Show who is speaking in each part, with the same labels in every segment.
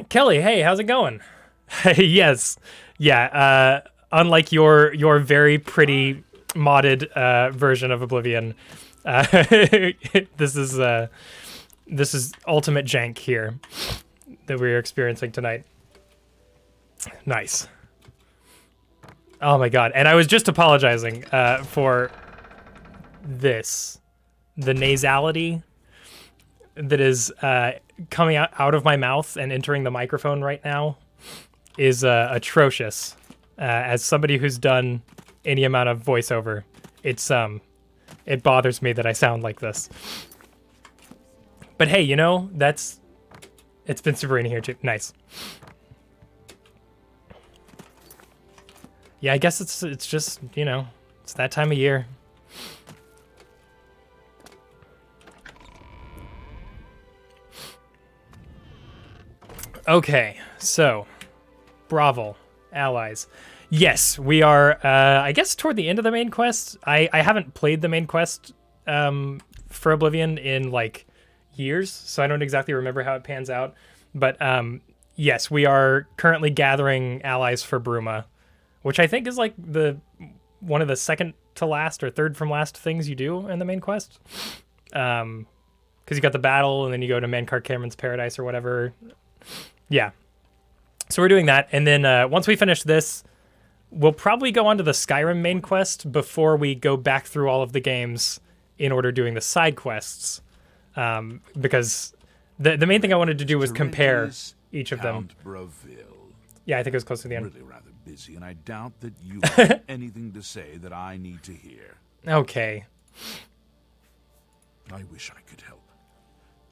Speaker 1: Kelly, hey, how's it going? Yes. Yeah, unlike your very pretty modded version of Oblivion, uh, this is this is ultimate jank here that we're experiencing tonight. Nice. Oh my god. And I was just apologizing for this. The nasality that is coming out of my mouth and entering the microphone right now is atrocious. As somebody who's done any amount of voiceover, it bothers me that I sound like this. But hey, you know, it's been super rainy here too. Nice. Yeah, I guess it's just, you know, it's that time of year. Okay, so Bravo, allies. Yes, we are, I guess, toward the end of the main quest. I haven't played the main quest for Oblivion in, like, years, so I don't exactly remember how it pans out. But, yes, we are currently gathering allies for Bruma, which I think is, like, one of the second to last or third from last things you do in the main quest. Because you got the battle, and then you go to Mankar Cameron's Paradise or whatever. Yeah. So we're doing that, and then once we finish this, we'll probably go on to the Skyrim main quest before we go back through all of the games in order doing the side quests. Because the main thing I wanted to do was compare each of them. Yeah, I think it was close to the end.
Speaker 2: Really rather busy, and I doubt that you have anything to say that I need to hear.
Speaker 1: Okay.
Speaker 2: I wish I could help.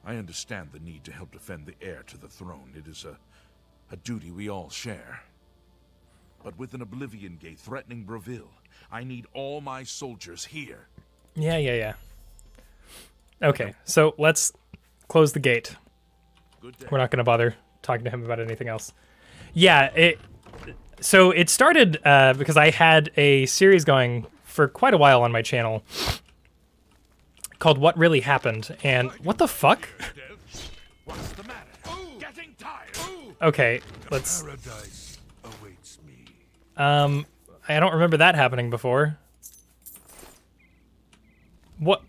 Speaker 2: I understand the need to help defend the heir to the throne. It is a duty we all share. But with an Oblivion gate threatening Bravil, I need all my soldiers here.
Speaker 1: Yeah. Okay, so let's close the gate. We're not going to bother talking to him about anything else. Yeah, so it started because I had a series going for quite a while on my channel called What Really Happened, and what the fuck?
Speaker 2: What's the matter? Getting tired.
Speaker 1: Okay, let's...
Speaker 2: Paradise awaits me.
Speaker 1: I don't remember that happening before. What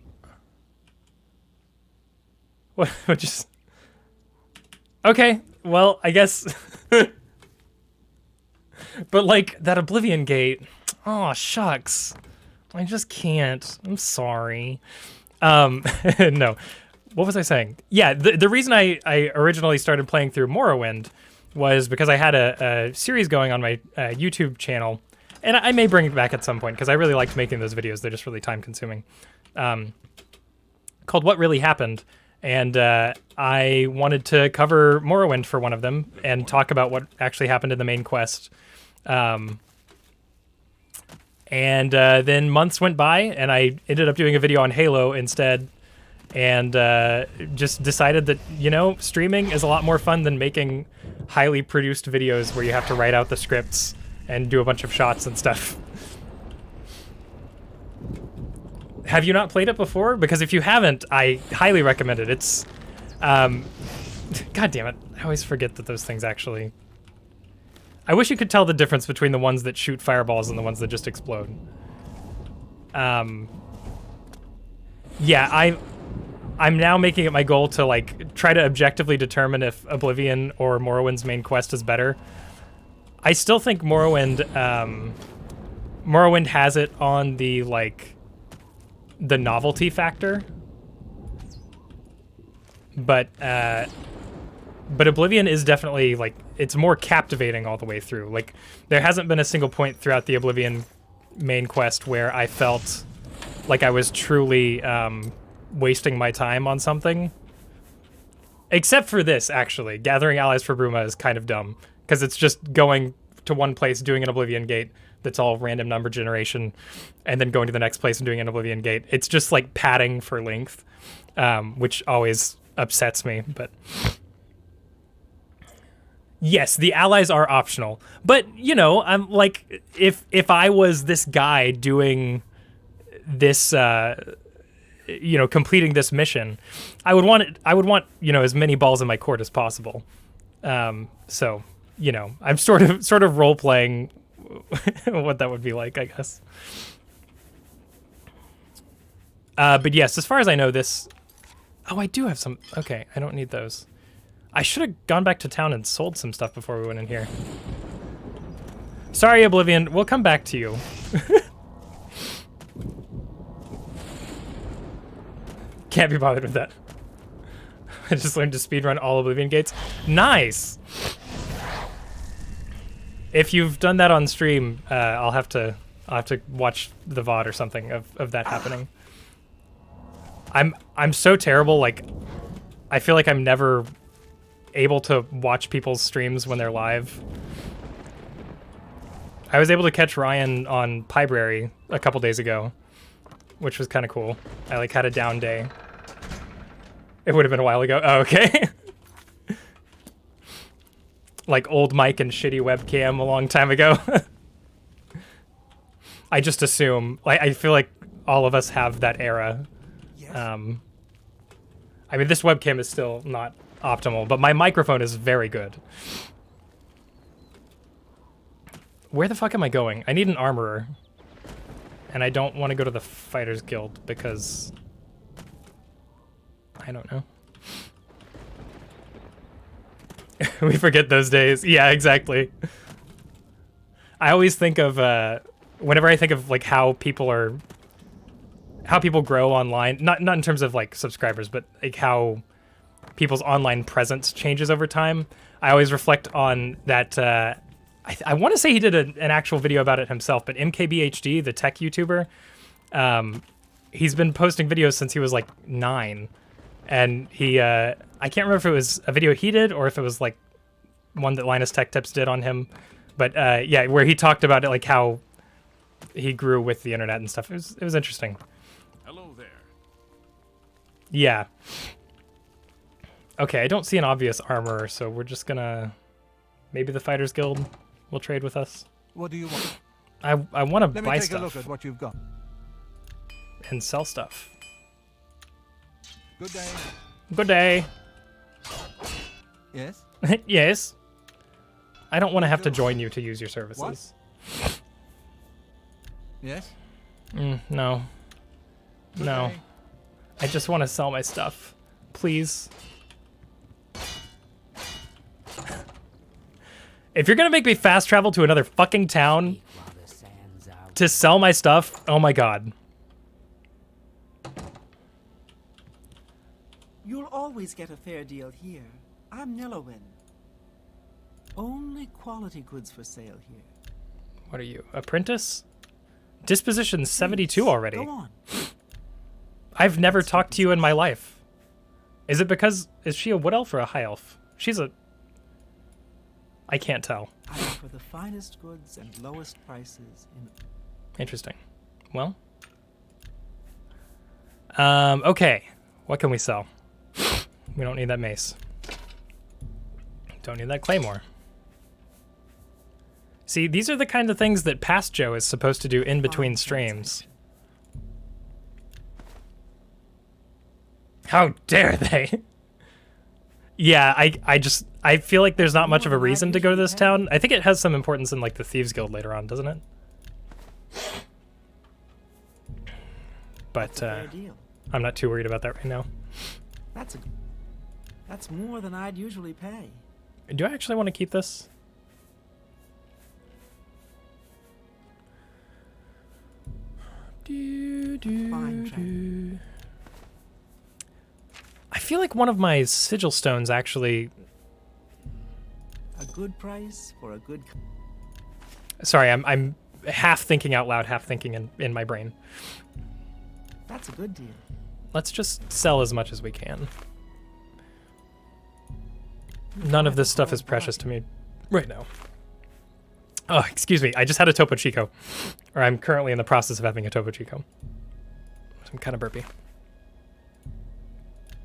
Speaker 1: just... Okay, well, I guess... But, like, that Oblivion gate... Oh, shucks. I just can't. I'm sorry. No. What was I saying? Yeah, the reason I originally started playing through Morrowind was because I had a series going on my YouTube channel, and I may bring it back at some point because I really liked making those videos. They're just really time-consuming. Called What Really Happened, and I wanted to cover Morrowind for one of them and talk about what actually happened in the main quest. And then months went by, and I ended up doing a video on Halo instead, and just decided that, you know, streaming is a lot more fun than making highly produced videos where you have to write out the scripts and do a bunch of shots and stuff. Have you not played it before? Because if you haven't, I highly recommend it. It's, God damn it, I always forget that those things actually... I wish you could tell the difference between the ones that shoot fireballs and the ones that just explode. Yeah, I'm now making it my goal to, like, try to objectively determine if Oblivion or Morrowind's main quest is better. I still think Morrowind has it on the, like, the novelty factor. But Oblivion is definitely, like, it's more captivating all the way through. Like, there hasn't been a single point throughout the Oblivion main quest where I felt like I was truly wasting my time on something. Except for this, actually. Gathering allies for Bruma is kind of dumb, because it's just going to one place, doing an Oblivion gate that's all random number generation, and then going to the next place and doing an Oblivion gate. It's just, like, padding for length, which always upsets me, but... Yes, the allies are optional, but, you know, I'm like, if I was this guy doing this, you know, completing this mission, I would want, you know, as many balls in my court as possible. So, you know, I'm sort of role playing what that would be like, I guess. But yes, as far as I know, this. Oh, I do have some. Okay, I don't need those. I should have gone back to town and sold some stuff before we went in here. Sorry, Oblivion. We'll come back to you. Can't be bothered with that. I just learned to speedrun all Oblivion gates. Nice! If you've done that on stream, I'll have to watch the VOD or something of that happening. I'm so terrible, like, I feel like I'm never able to watch people's streams when they're live. I was able to catch Ryan on Pibrary a couple days ago, which was kind of cool. I like had a down day. It would have been a while ago. Oh, okay. Like old mic and shitty webcam a long time ago. I just assume, like, I feel like all of us have that era.
Speaker 3: Yes.
Speaker 1: I mean, this webcam is still not optimal, but my microphone is very good. Where the fuck am I going? I need an armorer. And I don't want to go to the Fighters Guild because... I don't know. We forget those days. Yeah, exactly. I always think of, whenever I think of, like, how people grow online, not in terms of, like, subscribers, but, like, how people's online presence changes over time, I always reflect on that, I want to say he did an actual video about it himself, but MKBHD, the tech YouTuber, he's been posting videos since he was, like, 9. And he, I can't remember if it was a video he did or if it was like one that Linus Tech Tips did on him. But yeah, where he talked about it, like how he grew with the internet and stuff. It was interesting.
Speaker 2: Hello there.
Speaker 1: Yeah. Okay, I don't see an obvious armorer, so we're just gonna... Maybe the Fighters Guild will trade with us.
Speaker 3: What do you want?
Speaker 1: I want to
Speaker 3: Let
Speaker 1: buy
Speaker 3: me take
Speaker 1: stuff
Speaker 3: a look at what you've got.
Speaker 1: and sell stuff.
Speaker 3: Good day.
Speaker 1: Good day.
Speaker 3: Yes?
Speaker 1: Yes. I don't want to have to join you to use your services.
Speaker 3: Yes?
Speaker 1: No.
Speaker 3: Good
Speaker 1: No.
Speaker 3: day.
Speaker 1: I just want to sell my stuff. Please. If you're gonna make me fast travel to another fucking town to sell my stuff, oh my god.
Speaker 4: You'll always get a fair deal here. I'm Nillowin. Only quality goods for sale here.
Speaker 1: What are you, apprentice? Disposition 72
Speaker 4: Please,
Speaker 1: already.
Speaker 4: Go on.
Speaker 1: I've never talked to you in my life. Is it because, is she a wood elf or a high elf? She's a... I can't tell.
Speaker 4: I offer the finest goods and lowest prices in...
Speaker 1: Interesting. Well. Okay. What can we sell? We don't need that mace. Don't need that claymore. See, these are the kind of things that Past Joe is supposed to do in between streams. How dare they? Yeah, I feel like there's not much of a reason to go to this town. I think it has some importance in like the Thieves Guild later on, doesn't it? But
Speaker 4: Fair deal.
Speaker 1: I'm not too worried about that right now.
Speaker 4: That's more than I'd usually pay.
Speaker 1: Do I actually want to keep this?
Speaker 4: Fine trade.
Speaker 1: I feel like one of my sigil stones actually...
Speaker 4: A good price for a good...
Speaker 1: Sorry, I'm half thinking out loud, half thinking in my brain.
Speaker 4: That's a good deal.
Speaker 1: Let's just sell as much as we can. None of this stuff is precious to me right now. Oh, excuse me. I just had a Topo Chico. Or I'm currently in the process of having a Topo Chico. I'm kind of burpy.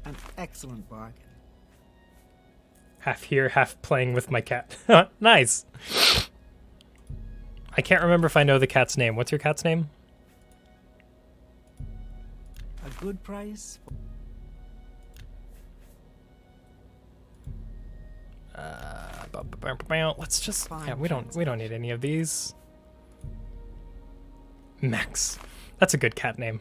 Speaker 4: An excellent bargain.
Speaker 1: Half here, half playing with my cat. Nice. I can't remember if I know the cat's name. What's your cat's name?
Speaker 4: A good price.
Speaker 1: Let's just we don't need any of these. Max. That's a good cat name.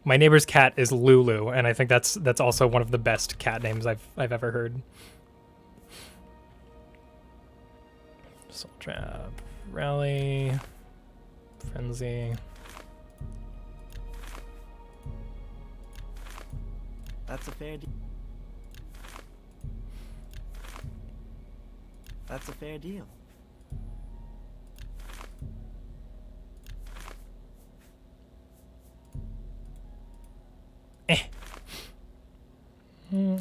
Speaker 1: My neighbor's cat is Lulu, and I think that's also one of the best cat names I've ever heard. Soul Trap, Rally, Frenzy.
Speaker 4: That's a fair deal. That's a fair deal.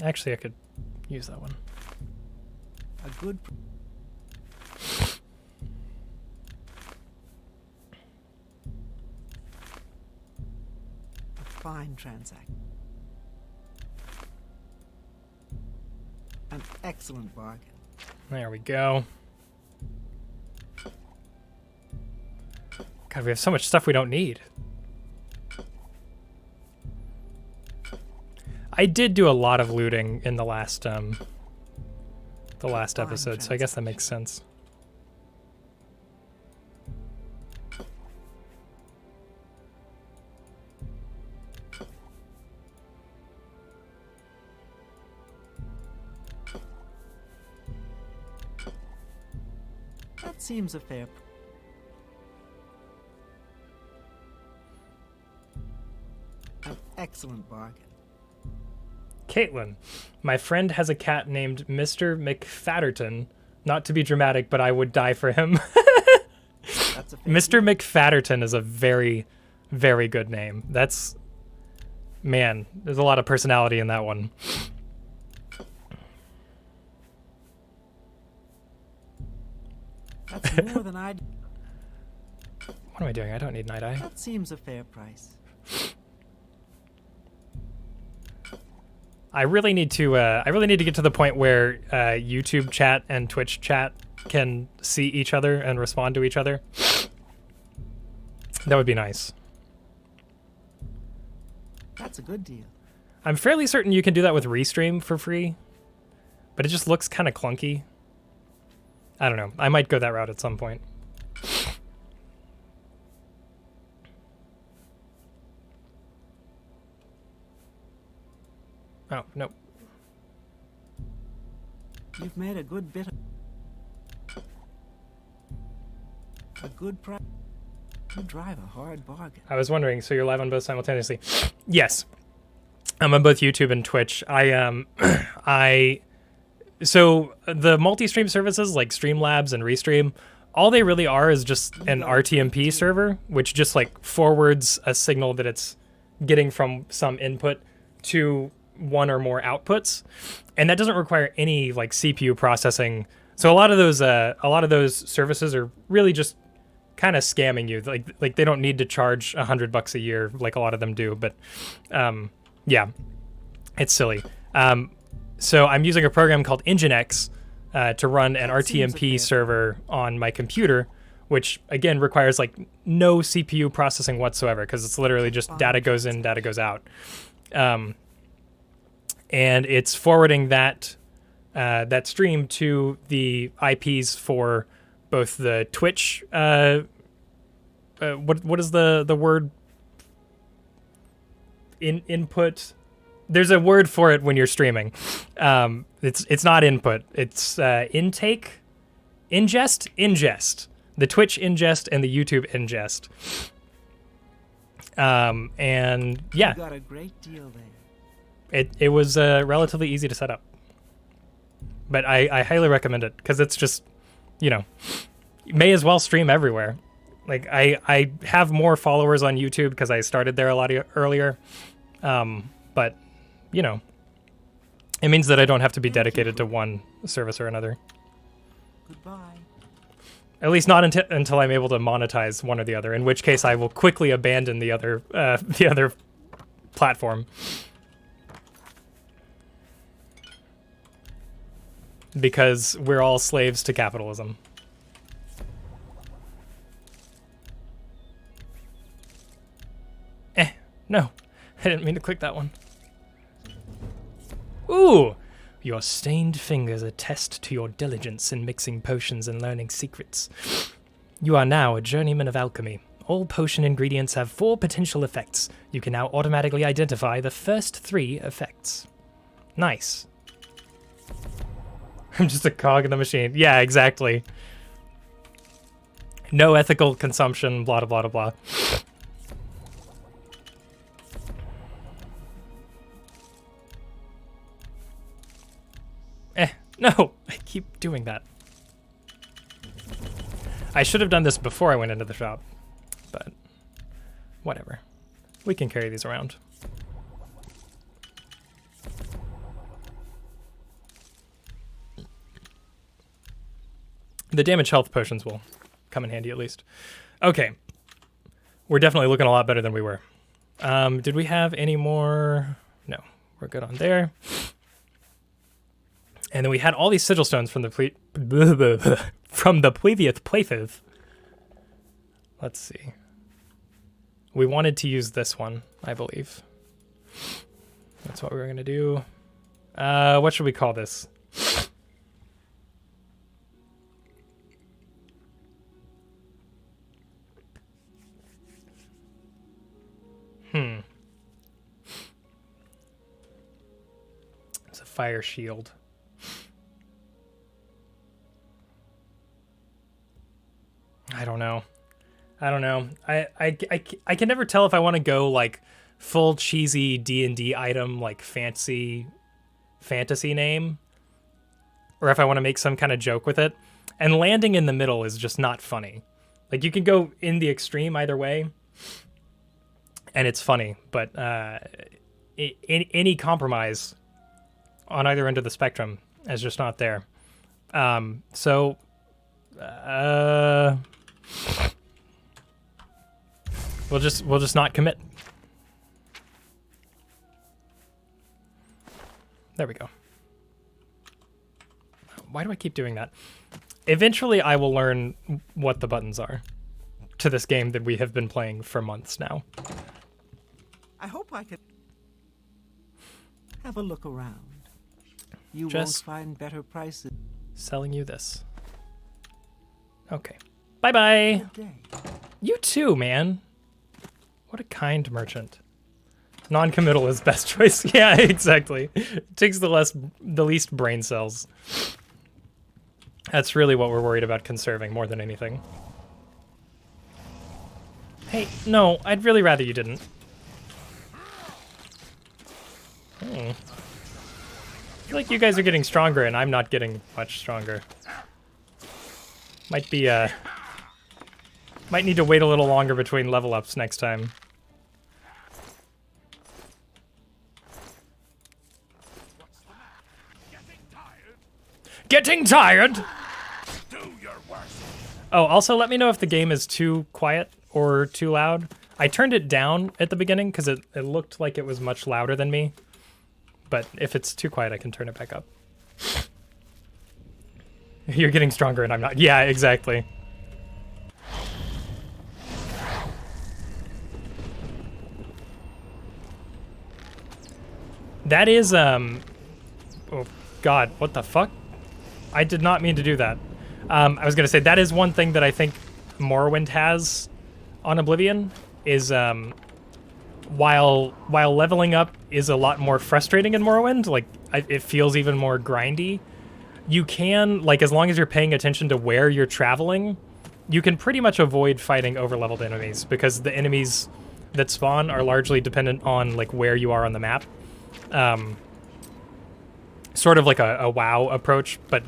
Speaker 1: Actually, I could use that one.
Speaker 4: A good. A fine transaction. An excellent bargain.
Speaker 1: There we go. God, we have so much stuff we don't need. I did do a lot of looting in the last episode, so I guess that makes sense.
Speaker 4: That seems a fair. An excellent bargain.
Speaker 1: Caitlin, my friend has a cat named Mr. McFatterton. Not to be dramatic, but I would die for him.
Speaker 4: That's a fair
Speaker 1: Mr. McFatterton is a very, very good name. That's... Man, there's a lot of personality in that one.
Speaker 4: That's more than I'd.
Speaker 1: What am I doing? I don't need Night Eye.
Speaker 4: That seems a fair price.
Speaker 1: I really need to get to the point where YouTube chat and Twitch chat can see each other and respond to each other. That would be nice.
Speaker 4: That's a good deal.
Speaker 1: I'm fairly certain you can do that with Restream for free, but it just looks kind of clunky. I don't know. I might go that route at some point. Oh, no.
Speaker 4: You've made a good bit of... A good price. You drive a hard bargain.
Speaker 1: I was wondering, so you're live on both simultaneously? Yes. I'm on both YouTube and Twitch. So the multi-stream services like Streamlabs and Restream, all they really are is just an RTMP server, which just like forwards a signal that it's getting from some input to one or more outputs, and that doesn't require any like CPU processing. So a lot of those services are really just kind of scamming you. Like they don't need to charge $100 a year like a lot of them do. But yeah, it's silly. So I'm using a program called Nginx to run an RTMP server on my computer, which again requires like no CPU processing whatsoever because it's literally just data goes in, data goes out. And it's forwarding that stream to the IPs for both the Twitch. What is the word? Input. There's a word for it when you're streaming. It's not input. It's intake, ingest. The Twitch ingest and the YouTube ingest. And yeah,
Speaker 4: You got a great deal there.
Speaker 1: it was relatively easy to set up. But I highly recommend it because it's just, you may as well stream everywhere. Like I have more followers on YouTube because I started there a lot earlier. But it means that I don't have to be dedicated to one service or another.
Speaker 4: Goodbye.
Speaker 1: At least not until I'm able to monetize one or the other, in which case I will quickly abandon the other platform. Because we're all slaves to capitalism. No. I didn't mean to click that one. Ooh! Your stained fingers attest to your diligence in mixing potions and learning secrets. You are now a journeyman of alchemy. All potion ingredients have 4 potential effects. You can now automatically identify the first 3 effects. Nice. I'm just a cog in the machine. Yeah, exactly. No ethical consumption, blah, blah, blah, blah. No, I keep doing that. I should have done this before I went into the shop, but whatever. We can carry these around. The damage health potions will come in handy at least. Okay. We're definitely looking a lot better than we were. Did we have any more? No, we're good on there. And then we had all these sigil stones from the previous playthrough. Let's see. We wanted to use this one, I believe. That's what we were going to do. What should we call this? It's a fire shield. I don't know. I can never tell if I want to go like full cheesy D&D item, like fancy fantasy name, or if I want to make some kind of joke with it. And landing in the middle is just not funny. Like you can go in the extreme either way, and it's funny, but any compromise on either end of the spectrum is just not there. We'll just not commit. There we go. Why do I keep doing that? Eventually I will learn what the buttons are to this game that we have been playing for months now.
Speaker 4: I hope I can have a look around. You
Speaker 1: Just
Speaker 4: won't find better prices.
Speaker 1: Selling you this. Okay. Bye-bye.
Speaker 4: Good day.
Speaker 1: You too, man. What a kind merchant. Non-committal is best choice. Yeah, exactly. It takes the least brain cells. That's really what we're worried about conserving more than anything. Hey, no, I'd really rather you didn't. I feel like you guys are getting stronger and I'm not getting much stronger. Might need to wait a little longer between level ups next time. Getting tired?
Speaker 2: Do your worst.
Speaker 1: Oh, also let me know if the game is too quiet or too loud. I turned it down at the beginning because it looked like it was much louder than me. But if it's too quiet, I can turn it back up. You're getting stronger and I'm not. Yeah, exactly. That is, oh God, what the fuck? I did not mean to do that. I was gonna say, that is one thing that I think Morrowind has on Oblivion, is, while leveling up is a lot more frustrating in Morrowind, like, it feels even more grindy, you can, like, as long as you're paying attention to where you're traveling, you can pretty much avoid fighting over-leveled enemies, because the enemies that spawn are largely dependent on, like, where you are on the map. Sort of like a WoW approach, but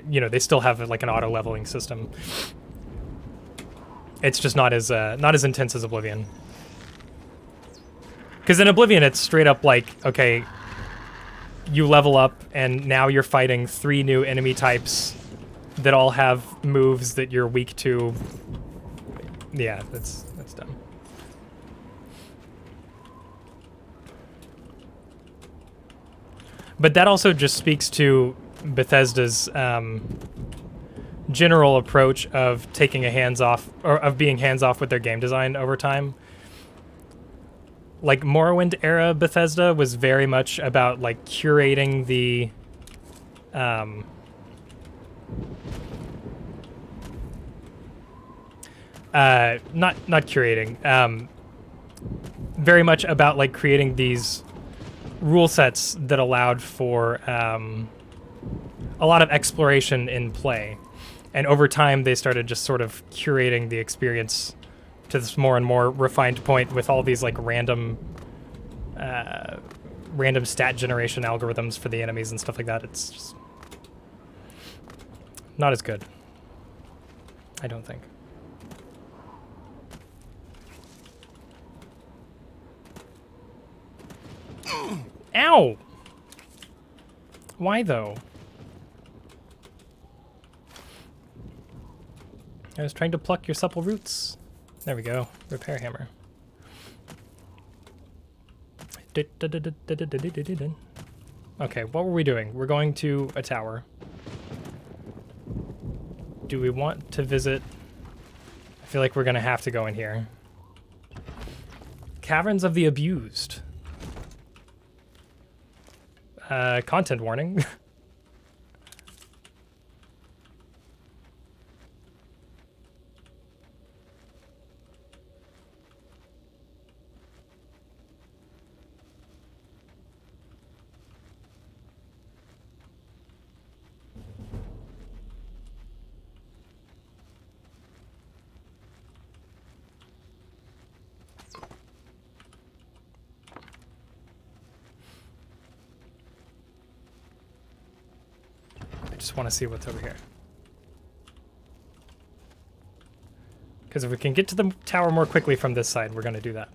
Speaker 1: you know, they still have like an auto leveling system. It's just not as intense as Oblivion. Because in Oblivion, it's straight up like, okay, you level up, and now you're fighting 3 new enemy types that all have moves that you're weak to. Yeah, that's dumb. But that also just speaks to Bethesda's general approach of taking a hands-off, or of being hands-off with their game design over time. Like, Morrowind era Bethesda was very much about, like, curating the Not curating. Very much about like creating these rule sets that allowed for a lot of exploration in play, and over time they started just sort of curating the experience to this more and more refined point with all these like random stat generation algorithms for the enemies and stuff like that. It's just not as good, I don't think. Ow! Why though? I was trying to pluck your supple roots. There we go. Repair hammer. Okay, what were we doing? We're going to a tower. Do we want to visit? I feel like we're gonna have to go in here. Caverns of the Abused. Content warning. I just want to see what's over here. Because if we can get to the tower more quickly from this side, we're going to do that.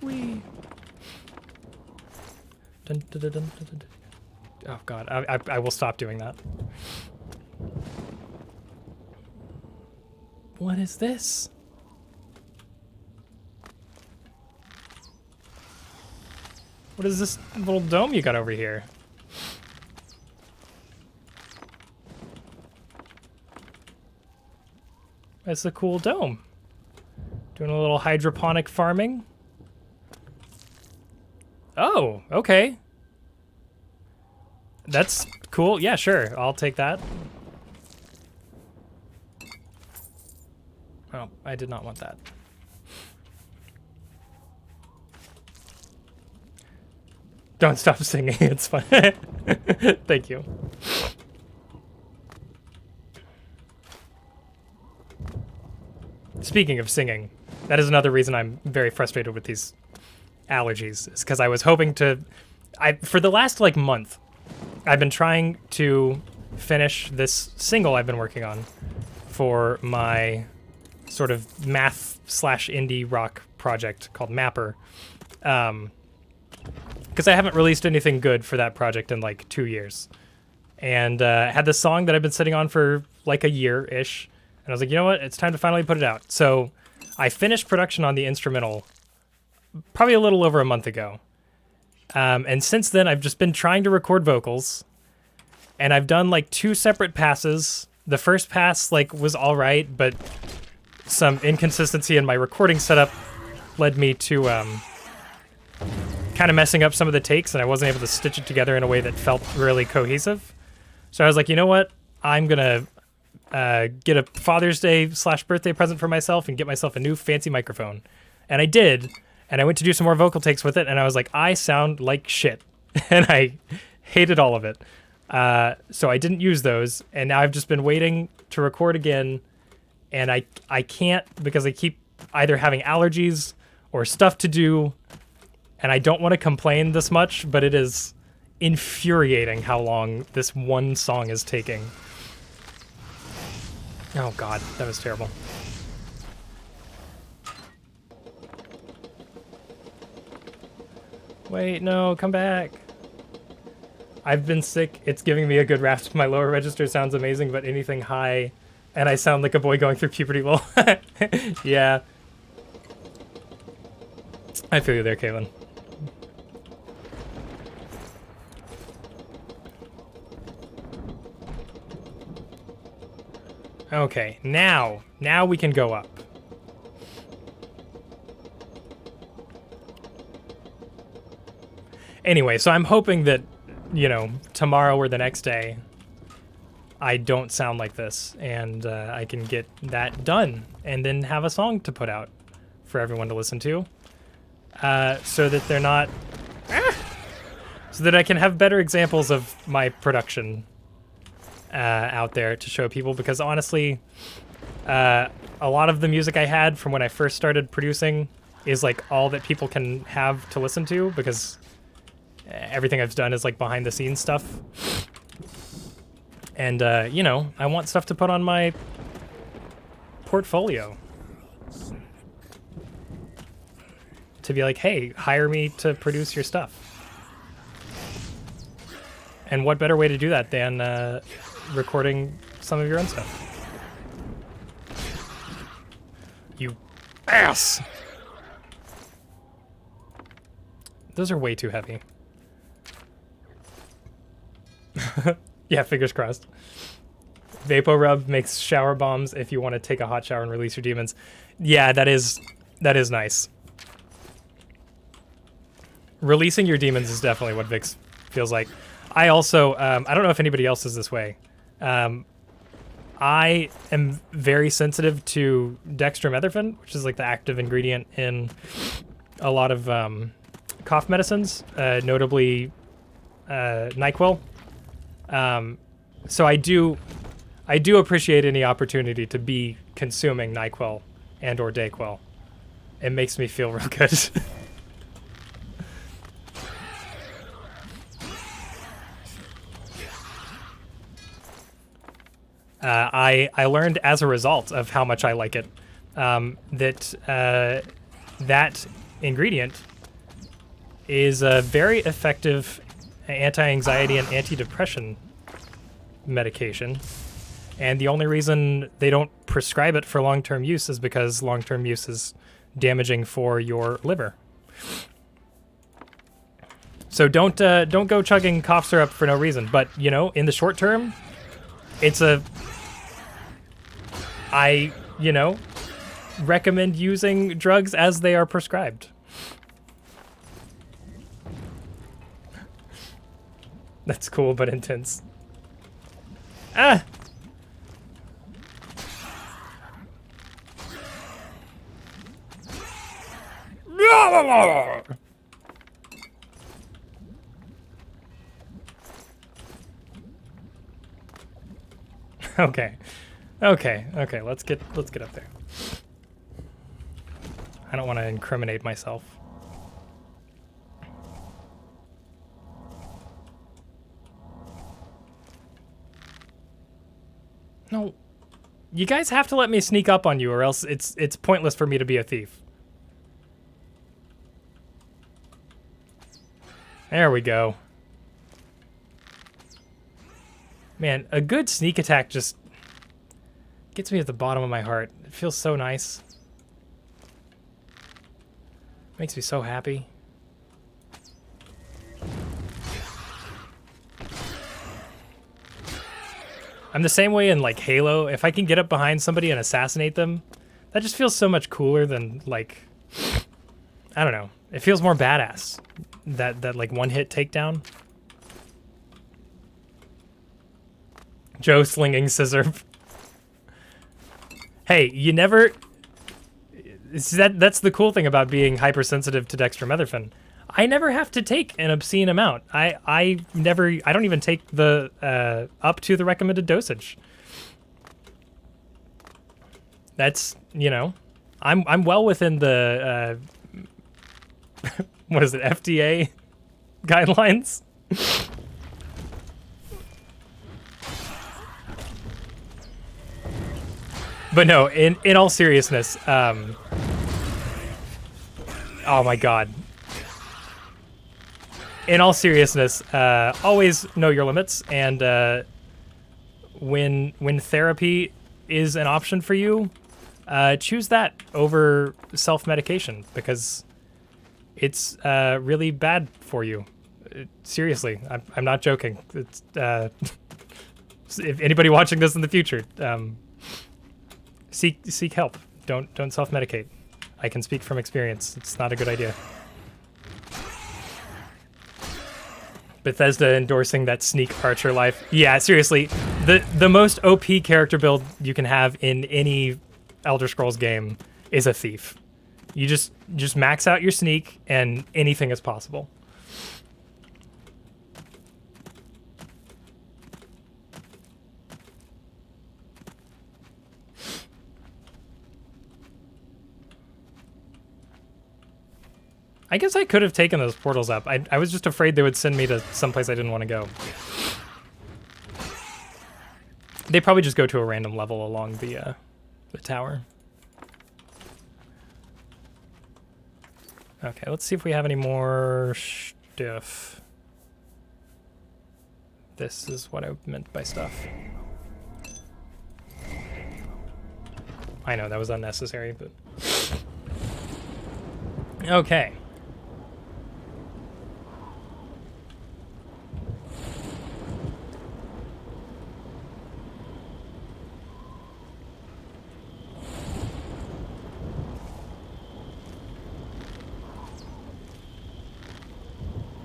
Speaker 1: Whee! Dun, dun, dun, dun, dun, dun. Oh god, I will stop doing that. What is this? What is this little dome you got over here? That's a cool dome. Doing a little hydroponic farming. Oh, okay. That's cool. Yeah, sure. I'll take that. Oh, I did not want that. Don't stop singing, it's fine. Thank you. Speaking of singing, that is another reason I'm very frustrated with these allergies, is because I was hoping to... for the last, like, month, I've been trying to finish this single I've been working on for my sort of math/indie rock project called Mapper. Because I haven't released anything good for that project in like 2 years. And had this song that I've been sitting on for like a year-ish. And I was like, you know what? It's time to finally put it out. So I finished production on the instrumental probably a little over a month ago. And since then, I've just been trying to record vocals. And I've done like 2 separate passes. The first pass like was all right, but some inconsistency in my recording setup led me to... kind of messing up some of the takes, and I wasn't able to stitch it together in a way that felt really cohesive. So I was like, you know what? I'm gonna get a Father's Day / birthday present for myself and get myself a new fancy microphone. And I did, and I went to do some more vocal takes with it, and I was like, I sound like shit. And I hated all of it. So I didn't use those, and now I've just been waiting to record again, and I can't because I keep either having allergies or stuff to do. And I don't want to complain this much, but it is infuriating how long this one song is taking. Oh god, that was terrible. Wait, no, come back. I've been sick. It's giving me a good rasp. My lower register sounds amazing, but anything high, and I sound like a boy going through puberty. Well, yeah. I feel you there, Kaylin. Okay, now we can go up. Anyway, so I'm hoping that, you know, tomorrow or the next day, I don't sound like this, and I can get that done, and then have a song to put out for everyone to listen to, so that they're not, so that I can have better examples of my production out there to show people, because honestly, a lot of the music I had from when I first started producing is like all that people can have to listen to, because everything I've done is like behind the scenes stuff. And, you know, I want stuff to put on my portfolio. To be like, hey, hire me to produce your stuff. And what better way to do that than recording some of your own stuff? You ass! Those are way too heavy. Yeah, fingers crossed. Vapo Rub makes shower bombs if you want to take a hot shower and release your demons. Yeah, that is nice. Releasing your demons is definitely what Vix feels like. I also, I don't know if anybody else is this way. I am very sensitive to dextromethorphan, which is like the active ingredient in a lot of cough medicines, notably NyQuil. So I do appreciate any opportunity to be consuming NyQuil and or Dayquil. It makes me feel real good. I learned as a result of how much I like it, that that ingredient is a very effective anti-anxiety and anti-depression medication, and the only reason they don't prescribe it for long-term use is because long-term use is damaging for your liver. So don't go chugging cough syrup for no reason. But you know, in the short term, I recommend using drugs as they are prescribed. That's cool, but intense. Ah! Okay. Let's get up there. I don't want to incriminate myself. No, you guys have to let me sneak up on you, or else it's pointless for me to be a thief. There we go. Man, a good sneak attack just gets me at the bottom of my heart. It feels so nice. Makes me so happy. I'm the same way in like Halo. If I can get up behind somebody and assassinate them, that just feels so much cooler than like, I don't know. It feels more badass. That like one hit takedown. Joe slinging scissor. Hey, you never. That's the cool thing about being hypersensitive to dextromethorphan. I never have to take an obscene amount. I don't even take the up to the recommended dosage. That's, you know, I'm well within the what is it, FDA guidelines? But no, in all seriousness, oh my god. In all seriousness, always know your limits, and when therapy is an option for you, choose that over self-medication, because it's really bad for you. Seriously, I'm not joking. It's, if anybody watching this in the future, seek help. Don't self-medicate. I can speak from experience. It's not a good idea. Bethesda endorsing that sneak archer life. Yeah, seriously, the most OP character build you can have in any Elder Scrolls game is a thief. You just max out your sneak and anything is possible. I guess I could have taken those portals up. I was just afraid they would send me to someplace I didn't want to go. They probably just go to a random level along the tower. Okay, let's see if we have any more stuff. This is what I meant by stuff. I know, that was unnecessary, but... Okay.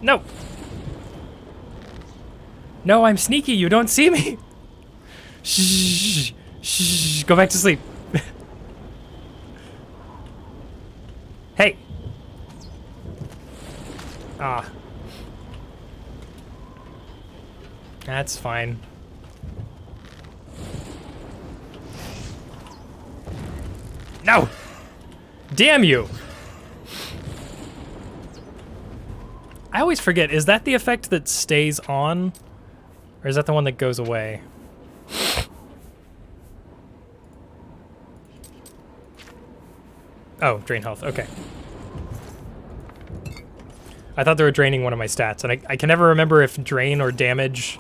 Speaker 1: No! No, I'm sneaky. You don't see me. Shh. Shh. Go back to sleep. Hey. Ah. That's fine. No! Damn you! I always forget, is that the effect that stays on? Or is that the one that goes away? Oh, drain health, okay. I thought they were draining one of my stats, and I can never remember if drain or damage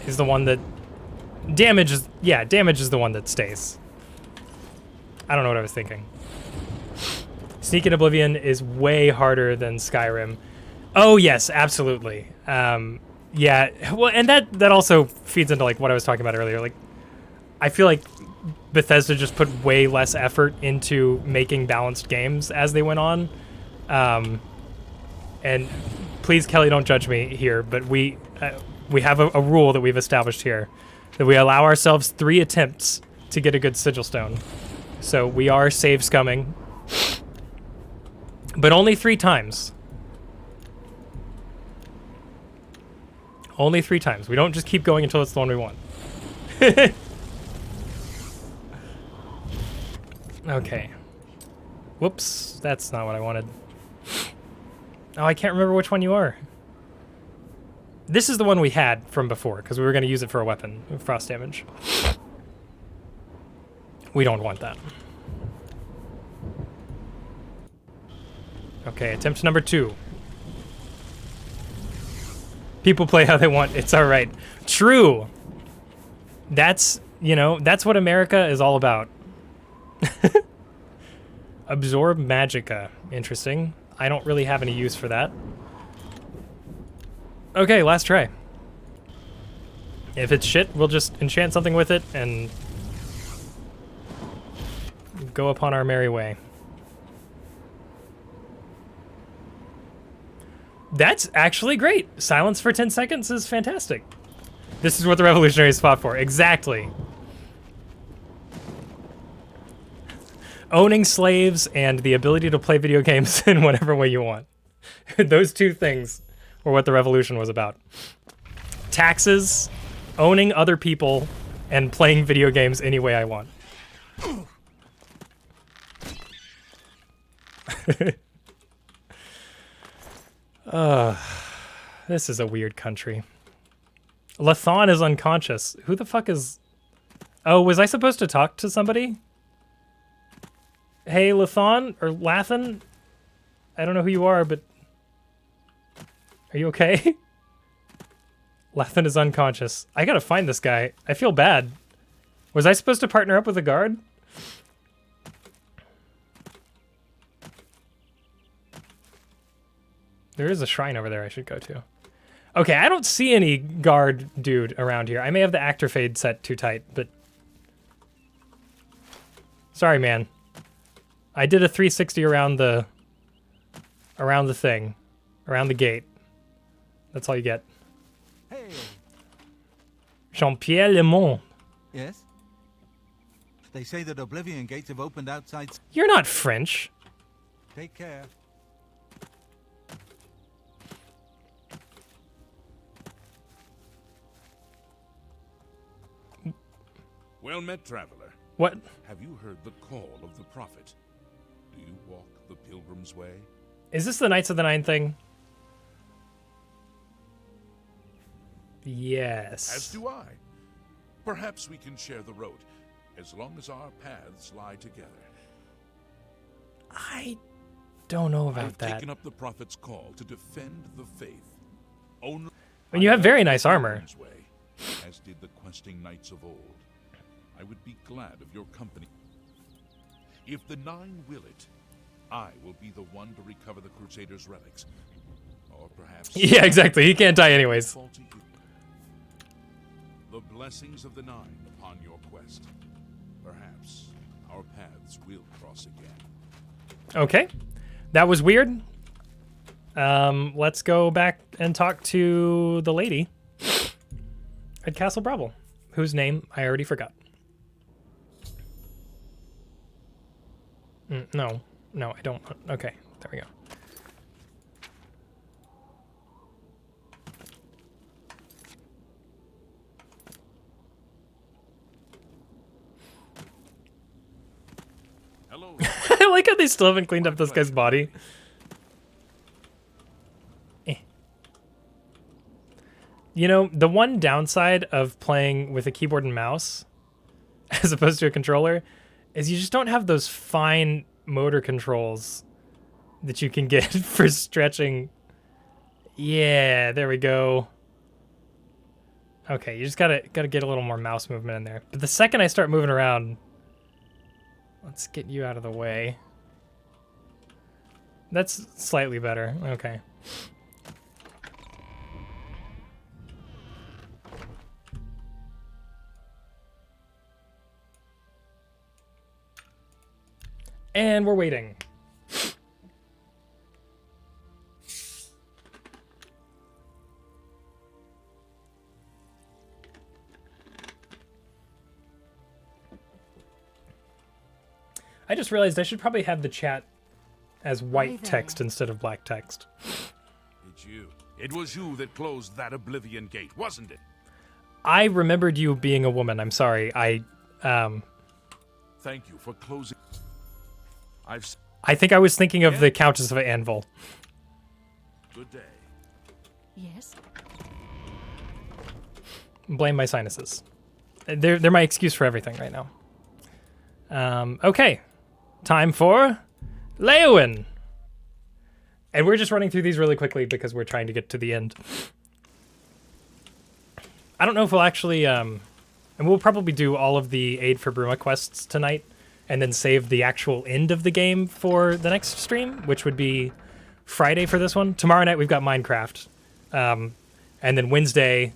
Speaker 1: is the one that... Damage is... Yeah, damage is the one that stays. I don't know what I was thinking. Sneak in Oblivion is way harder than Skyrim. Oh yes, absolutely. Yeah, well, and that also feeds into like what I was talking about earlier. Like, I feel like Bethesda just put way less effort into making balanced games as they went on. And please, Kelly, don't judge me here, but we have a rule that we've established here that we allow ourselves 3 attempts to get a good sigil stone. So we are save scumming, but only 3 times. Only 3 times. We don't just keep going until it's the one we want. Okay. Whoops. That's not what I wanted. Oh, I can't remember which one you are. This is the one we had from before, because we were going to use it for a weapon. Frost damage. We don't want that. Okay, attempt number 2. People play how they want. It's all right. True. That's, you know, that's what America is all about. Absorb Magicka. Interesting. I don't really have any use for that. Okay, last try. If it's shit, we'll just enchant something with it and go upon our merry way. That's actually great. Silence for 10 seconds is fantastic. This is what the revolutionaries fought for. Exactly. Owning slaves and the ability to play video games in whatever way you want. Those 2 things were what the revolution was about. Taxes, owning other people, and playing video games any way I want. This is a weird country. Lathan is unconscious. Who the fuck is... Oh, was I supposed to talk to somebody? Hey, Lathan, or Lathan? I don't know who you are, but... Are you okay? Lathan is unconscious. I gotta find this guy. I feel bad. Was I supposed to partner up with a guard? There is a shrine over there I should go to. Okay, I don't see any guard dude around here. I may have the actor fade set too tight, but... Sorry, man. I did a 360 around the thing. Around the gate. That's all you get.
Speaker 3: Hey.
Speaker 1: Jean-Pierre Lemont.
Speaker 3: Yes? They say that Oblivion gates have opened outside.
Speaker 1: You're not French.
Speaker 3: Take care.
Speaker 2: Well met, traveler.
Speaker 1: What?
Speaker 2: Have you heard the call of the prophet? Do you walk the pilgrim's way?
Speaker 1: Is this the Knights of the Nine thing? Yes.
Speaker 2: As do I. Perhaps we can share the road, as long as our paths lie together.
Speaker 1: I don't know about
Speaker 2: I've
Speaker 1: that.
Speaker 2: taken up the prophet's call to defend the faith. Only
Speaker 1: I mean, you have very nice armor.
Speaker 2: way, as did the questing knights of old. I would be glad of your company. If the Nine will it, I will be the one to recover the Crusaders' relics. Or perhaps...
Speaker 1: Yeah, exactly. He can't die anyways.
Speaker 2: fall to you. The blessings of the Nine upon your quest. Perhaps our paths will cross again.
Speaker 1: Okay. That was weird. Let's go back and talk to the lady at Castle Bravo, whose name I already forgot. No, I don't. Okay, there we go.
Speaker 2: Hello.
Speaker 1: I like how they still haven't cleaned up this guy's body. You know, the one downside of playing with a keyboard and mouse as opposed to a controller is you just don't have those fine motor controls that you can get for stretching. Yeah, there we go. Okay, you just gotta get a little more mouse movement in there. But the second I start moving around, let's get you out of the way. That's slightly better. Okay. And we're waiting. I just realized I should probably have the chat as white text instead of black text.
Speaker 2: It's you. It was you that closed that Oblivion gate, wasn't it?
Speaker 1: I remembered you being a woman. I'm sorry.
Speaker 2: Thank you for closing.
Speaker 1: I think I was thinking of the Countess of Anvil.
Speaker 2: Good day.
Speaker 5: Yes.
Speaker 1: Blame my sinuses. They're my excuse for everything right now. Okay. Time for Leowin. And we're just running through these really quickly because we're trying to get to the end. I don't know if we'll actually... and we'll probably do all of the Aid for Bruma quests tonight and then save the actual end of the game for the next stream, which would be Friday for this one. Tomorrow night we've got Minecraft. And then Wednesday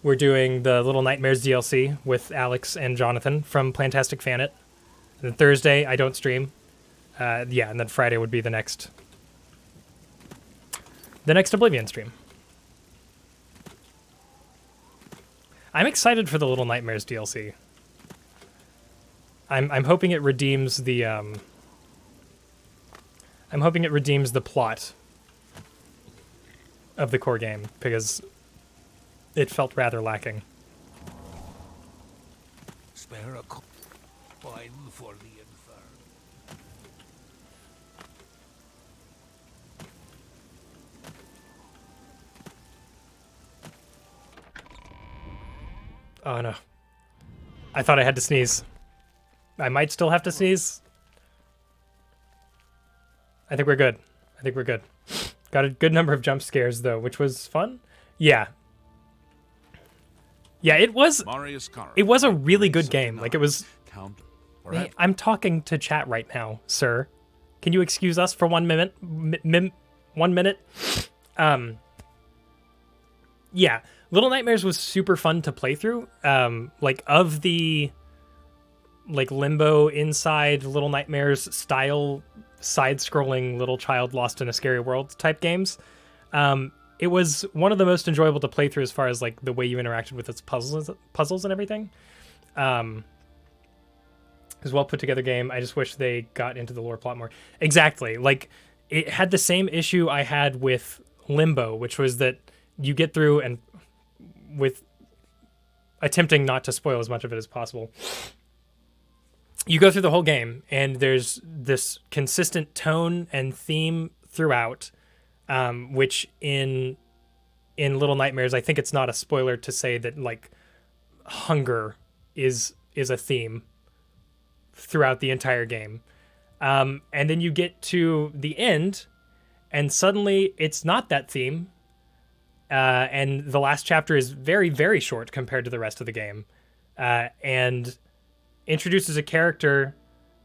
Speaker 1: we're doing the Little Nightmares DLC with Alex and Jonathan from Plantastic Fanet. And then Thursday I don't stream. Yeah, and then Friday would be the next Oblivion stream. I'm excited for the Little Nightmares DLC. I'm hoping it redeems the plot of the core game because it felt rather lacking.
Speaker 6: Spare a coin for the infirm.
Speaker 1: Oh no. I thought I had to sneeze. I might still have to sneeze. I think we're good. Got a good number of jump scares though, which was fun. Yeah. Yeah, it was a really good game. Like it was Hey, I'm talking to chat right now, sir. Can you excuse us for 1 minute? 1 minute? Yeah. Little Nightmares was super fun to play through. Like of the Limbo Inside Little Nightmares style side-scrolling little child lost in a scary world type games, it was one of the most enjoyable to play through as far as like the way you interacted with its puzzles and everything. It was a well put together game. I just wish they got into the lore plot more. Exactly. Like it had the same issue I had with Limbo, which was that you get through and with attempting not to spoil as much of it as possible. You go through the whole game and there's this consistent tone and theme throughout, which in Little Nightmares, I think it's not a spoiler to say that like hunger is a theme throughout the entire game. And then you get to the end and suddenly it's not that theme. And the last chapter is very, very short compared to the rest of the game. And introduces a character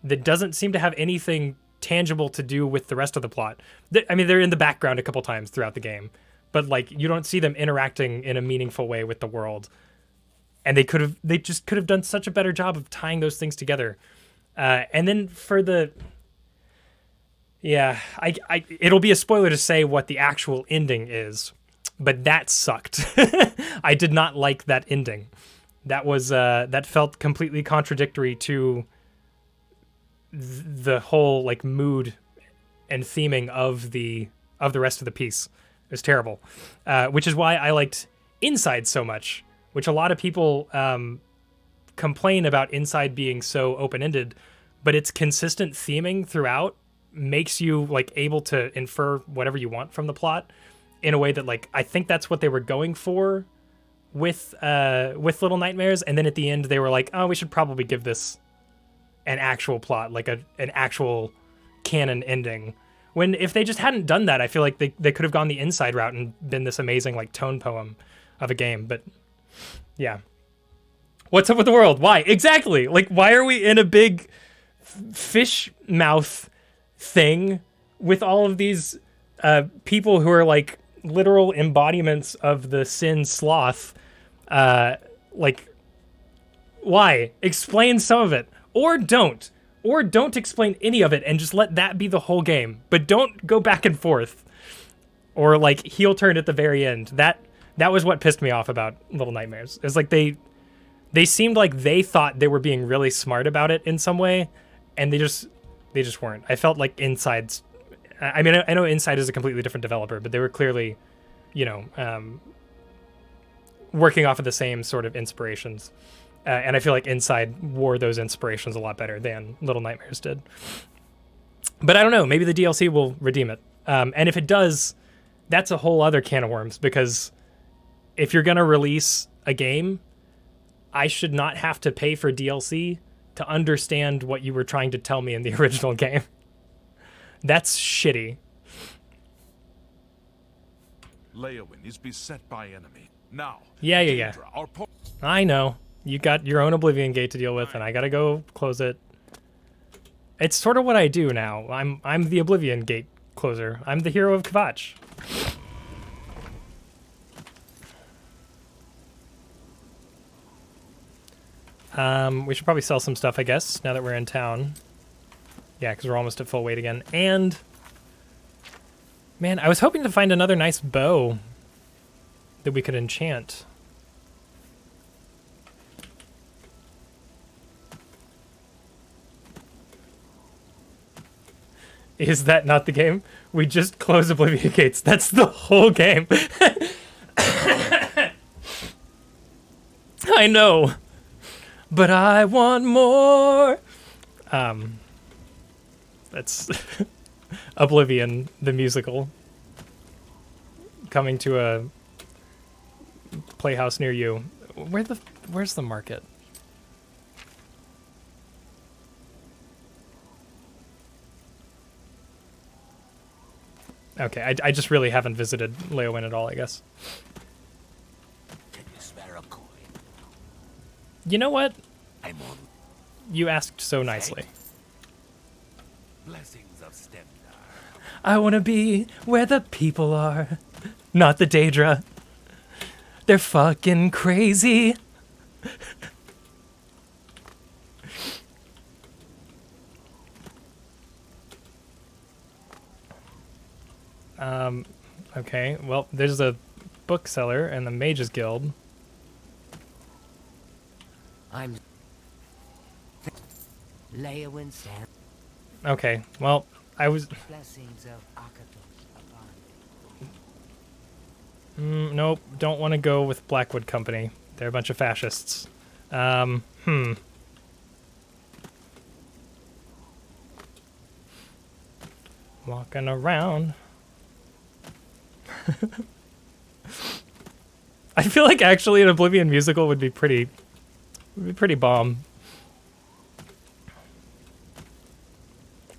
Speaker 1: that doesn't seem to have anything tangible to do with the rest of the plot. I mean, they're in the background a couple times throughout the game, but like you don't see them interacting in a meaningful way with the world. And they just could have done such a better job of tying those things together. And then for the, yeah, it'll be a spoiler to say what the actual ending is, but that sucked. I did not like that ending. That was that felt completely contradictory to the whole like mood and theming of the rest of the piece. It was terrible, which is why I liked Inside so much. Which a lot of people complain about Inside being so open-ended, but its consistent theming throughout makes you like able to infer whatever you want from the plot in a way that like I think that's what they were going for with Little Nightmares, and then at the end they were like, oh, we should probably give this an actual plot, like an actual canon ending. When if they just hadn't done that, I feel like they could have gone the Inside route and been this amazing like tone poem of a game. But yeah, what's up with the world? Why exactly? Like, why are we in a big fish mouth thing with all of these people who are like literal embodiments of the sin sloth? Like, why? Explain some of it, or don't explain any of it, and just let that be the whole game. But don't go back and forth, or like heel turn at the very end. That was what pissed me off about Little Nightmares. It's like they seemed like they thought they were being really smart about it in some way, and they just weren't. I felt like Inside's. I mean, I know Inside is a completely different developer, but they were clearly, working off of the same sort of inspirations. And I feel like Inside wore those inspirations a lot better than Little Nightmares did. But I don't know. Maybe the DLC will redeem it. And if it does, that's a whole other can of worms, because if you're going to release a game, I should not have to pay for DLC to understand what you were trying to tell me in the original game. That's shitty.
Speaker 2: Leowin is beset by enemy. Now,
Speaker 1: Yeah.
Speaker 2: Daedra, our
Speaker 1: I know. You got your own Oblivion gate to deal with, and I gotta go close it. It's sort of what I do now. I'm the Oblivion gate closer. I'm the hero of Kvatch. We should probably sell some stuff, I guess, now that we're in town. Yeah, because we're almost at full weight again. And, man, I was hoping to find another nice bow that we could enchant. Is that not the game? We just close Oblivion gates. That's the whole game. I know. But I want more. That's Oblivion, the musical, coming to a playhouse near you. Where's the market? Okay, I just really haven't visited Leowin at all, I guess.
Speaker 6: Can you spare a coin?
Speaker 1: You know what?
Speaker 6: I'm on
Speaker 1: You asked so nicely.
Speaker 6: blessings of Stemdar.
Speaker 1: I want to be where the people are, not the Daedra. They're fucking crazy. Okay, well, there's a bookseller and the Mages Guild.
Speaker 6: I'm Leowin Sand.
Speaker 1: Okay, well, I was...
Speaker 6: Blessings of Akatos upon
Speaker 1: nope, don't want to go with Blackwood Company. They're a bunch of fascists. Walking around. I feel like actually an Oblivion musical would be pretty bomb.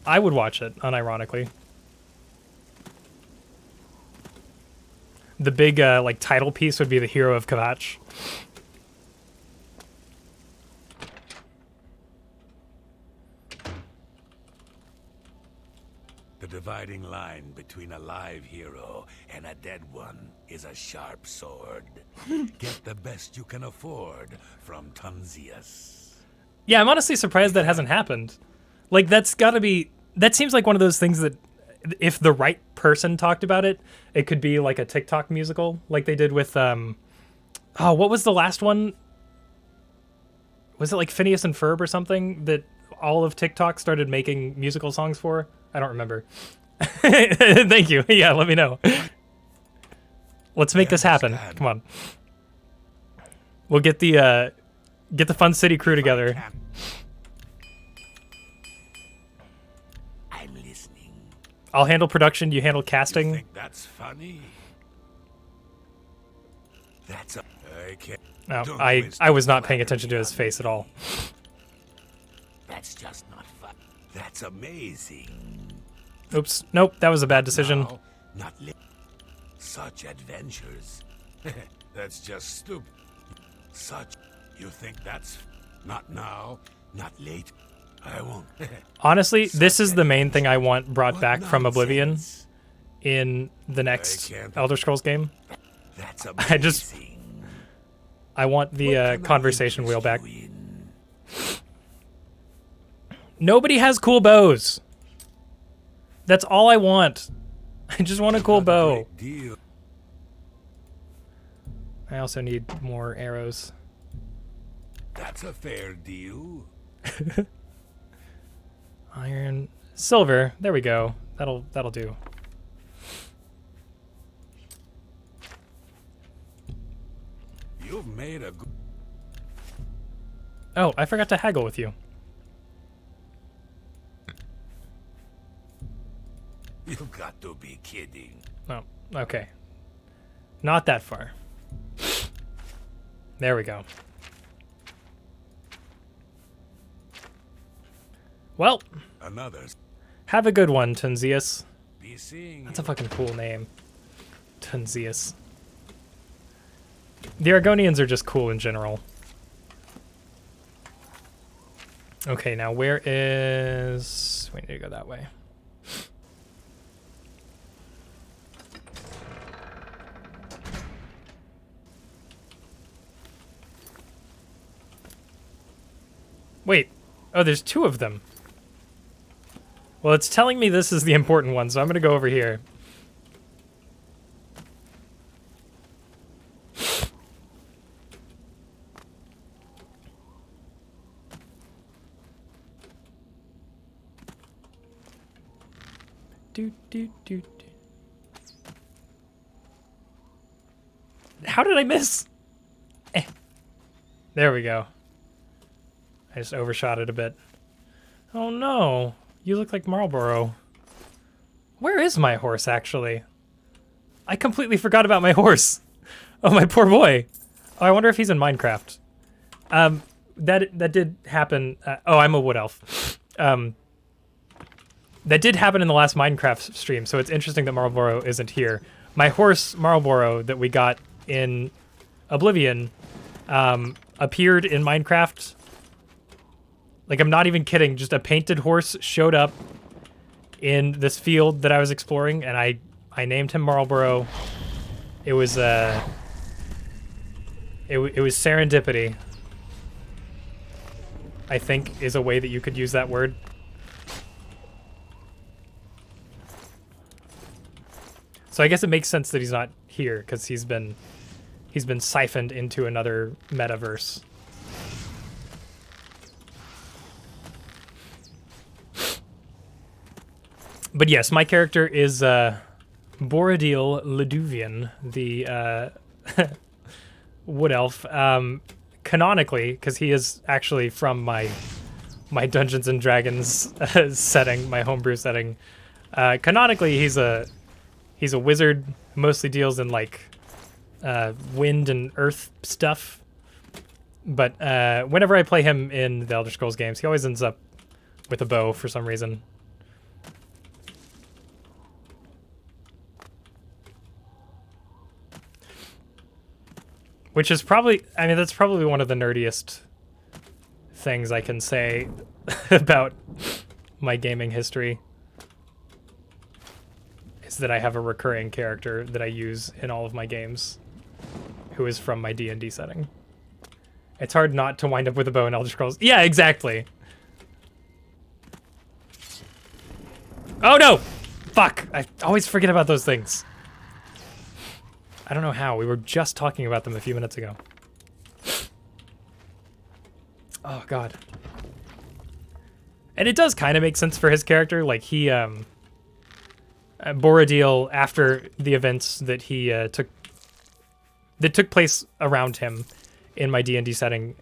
Speaker 1: I would watch it, unironically. The big like title piece would be the Hero of Kvatch.
Speaker 6: the dividing line between a live hero and a dead one is a sharp sword. Get the best you can afford from Tunzius.
Speaker 1: Yeah, I'm honestly surprised that hasn't happened. Like, that's gotta be... That seems like one of those things that if the right person talked about it, it could be like a TikTok musical, like they did with... Oh, what was the last one? Was it like Phineas and Ferb or something that all of TikTok started making musical songs for? I don't remember. Thank you. Yeah, let me know. Let's make this happen. Come on. We'll get the Fun City crew together.
Speaker 6: I'm listening.
Speaker 1: I'll handle production, you handle
Speaker 6: You
Speaker 1: casting.
Speaker 6: think that's funny? That's a... I can't...
Speaker 1: No,
Speaker 6: Don't
Speaker 1: I
Speaker 6: waste
Speaker 1: was not paying
Speaker 6: flattery
Speaker 1: attention to his
Speaker 6: on
Speaker 1: face at
Speaker 6: me.
Speaker 1: all.
Speaker 6: That's just not fun. That's amazing.
Speaker 1: Oops. Nope, that was a bad decision.
Speaker 6: Now, not such adventures. That's just stupid. Such... You think that's... Not now, not late. I won't.
Speaker 1: Honestly, this is the main thing I want brought
Speaker 6: What
Speaker 1: back from Oblivion
Speaker 6: nonsense.
Speaker 1: in the next
Speaker 6: can't-
Speaker 1: Elder Scrolls game.
Speaker 6: That's
Speaker 1: I just-
Speaker 6: amazing.
Speaker 1: I want
Speaker 6: What
Speaker 1: the
Speaker 6: can I
Speaker 1: conversation wheel
Speaker 6: interest
Speaker 1: back.
Speaker 6: you in?
Speaker 1: Nobody has cool bows. That's all I want. I just want a cool
Speaker 6: Not
Speaker 1: bow.
Speaker 6: great deal.
Speaker 1: I also need more arrows.
Speaker 6: That's a fair deal.
Speaker 1: Iron, silver. There we go. That'll do.
Speaker 6: You've made a good...
Speaker 1: Oh, I forgot to haggle with you.
Speaker 6: You've got to be kidding.
Speaker 1: Oh, okay. Not that far. There we go. Well,
Speaker 6: Another...
Speaker 1: have a good one, Tunzius.
Speaker 6: Be seeing
Speaker 1: That's a fucking cool name. Tunzius. The Argonians are just cool in general. Okay, now where is... We need to go that way. Wait. Oh, there's two of them. Well, it's telling me this is the important one, so I'm going to go over here. How did I miss? There we go. I just overshot it a bit. Oh no, you look like Marlboro. Where is my horse, actually? I completely forgot about my horse. Oh, my poor boy. Oh, I wonder if he's in Minecraft. That did happen. Oh, I'm a wood elf. That did happen in the last Minecraft stream, so it's interesting that Marlboro isn't here. My horse, Marlboro, that we got in Oblivion, appeared in Minecraft. Like, I'm not even kidding. Just a painted horse showed up in this field that I was exploring, and I named him Marlboro. It was it was serendipity, I think, is a way that you could use that word. So I guess it makes sense that he's not here because he's been siphoned into another metaverse. But yes, my character is Borodil Leduvian, the wood elf. Canonically, because he is actually from my Dungeons and Dragons setting, my homebrew setting. Canonically, he's a wizard, mostly deals in like wind and earth stuff. But whenever I play him in the Elder Scrolls games, he always ends up with a bow for some reason. Which is probably, I mean, that's probably one of the nerdiest things I can say about my gaming history. Is that I have a recurring character that I use in all of my games who is from my D&D setting. It's hard not to wind up with a bow in Elder Scrolls. Yeah, exactly. Oh no! Fuck! I always forget about those things. I don't know how. We were just talking about them a few minutes ago. Oh, God. And it does kind of make sense for his character. Like, he, Borodil, after the events that he, took place around him in my D&D setting,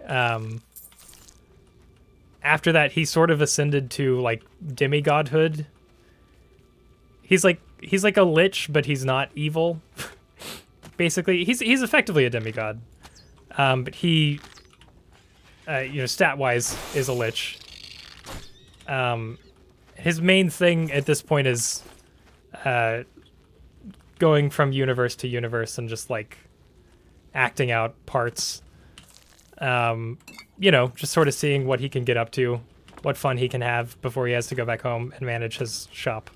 Speaker 1: after that, he sort of ascended to, like, demigodhood. He's like a lich, but he's not evil. Basically, he's effectively a demigod, but he, stat-wise, is a lich. His main thing at this point is going from universe to universe and just like acting out parts. Just sort of seeing what he can get up to, what fun he can have before he has to go back home and manage his shop.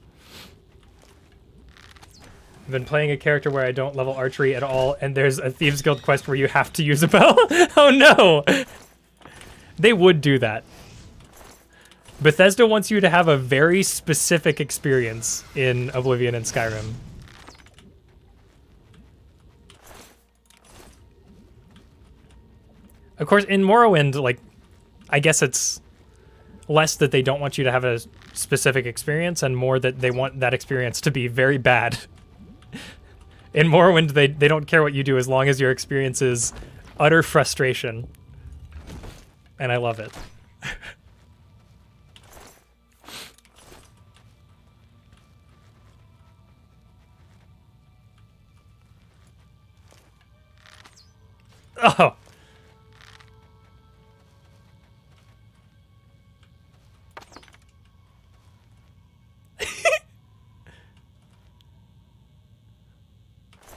Speaker 1: I've been playing a character where I don't level archery at all, and there's a Thieves Guild quest where you have to use a bow. Oh no! They would do that. Bethesda wants you to have a very specific experience in Oblivion and Skyrim. Of course, in Morrowind, like, I guess it's less that they don't want you to have a specific experience and more that they want that experience to be very bad. In Morrowind, they don't care what you do as long as your experience is utter frustration. And I love it. Oh.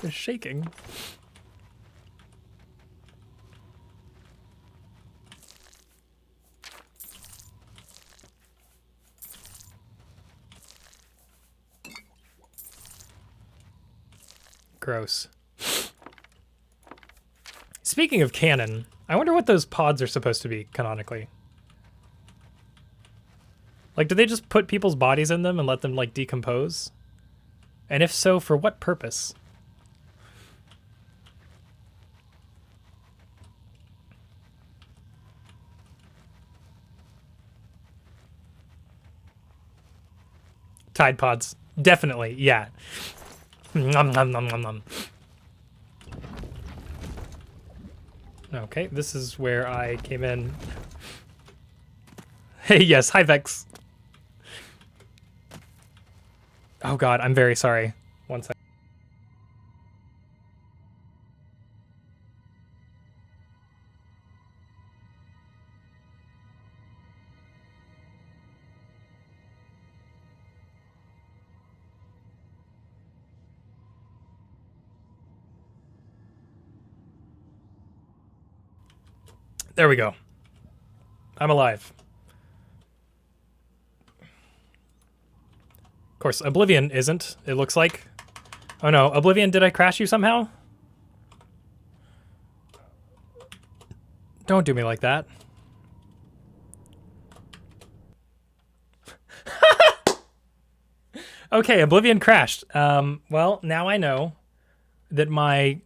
Speaker 1: They're shaking. Gross. Speaking of canon, I wonder what those pods are supposed to be canonically. Like, do they just put people's bodies in them and let them, like, decompose? And if so, for what purpose? Tide Pods. Definitely, yeah. Nom, nom, nom, nom, nom. Okay, this is where I came in. Hey, yes, hi Vex. Oh god, I'm very sorry. One second. There we go. I'm alive. Of course, Oblivion isn't, it looks like. Oh no, Oblivion, did I crash you somehow? Don't do me like that. Okay, Oblivion crashed. Well, now I know that my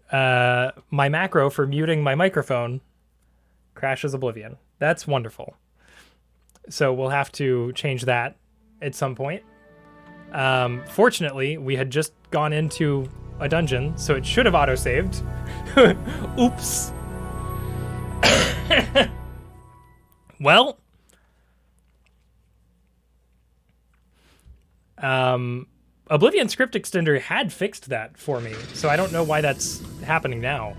Speaker 1: my macro for muting my microphone crashes Oblivion. That's wonderful. So we'll have to change that at some point. Fortunately, we had just gone into a dungeon, so it should have autosaved. Oops. Well, Oblivion Script Extender had fixed that for me, so I don't know why that's happening now.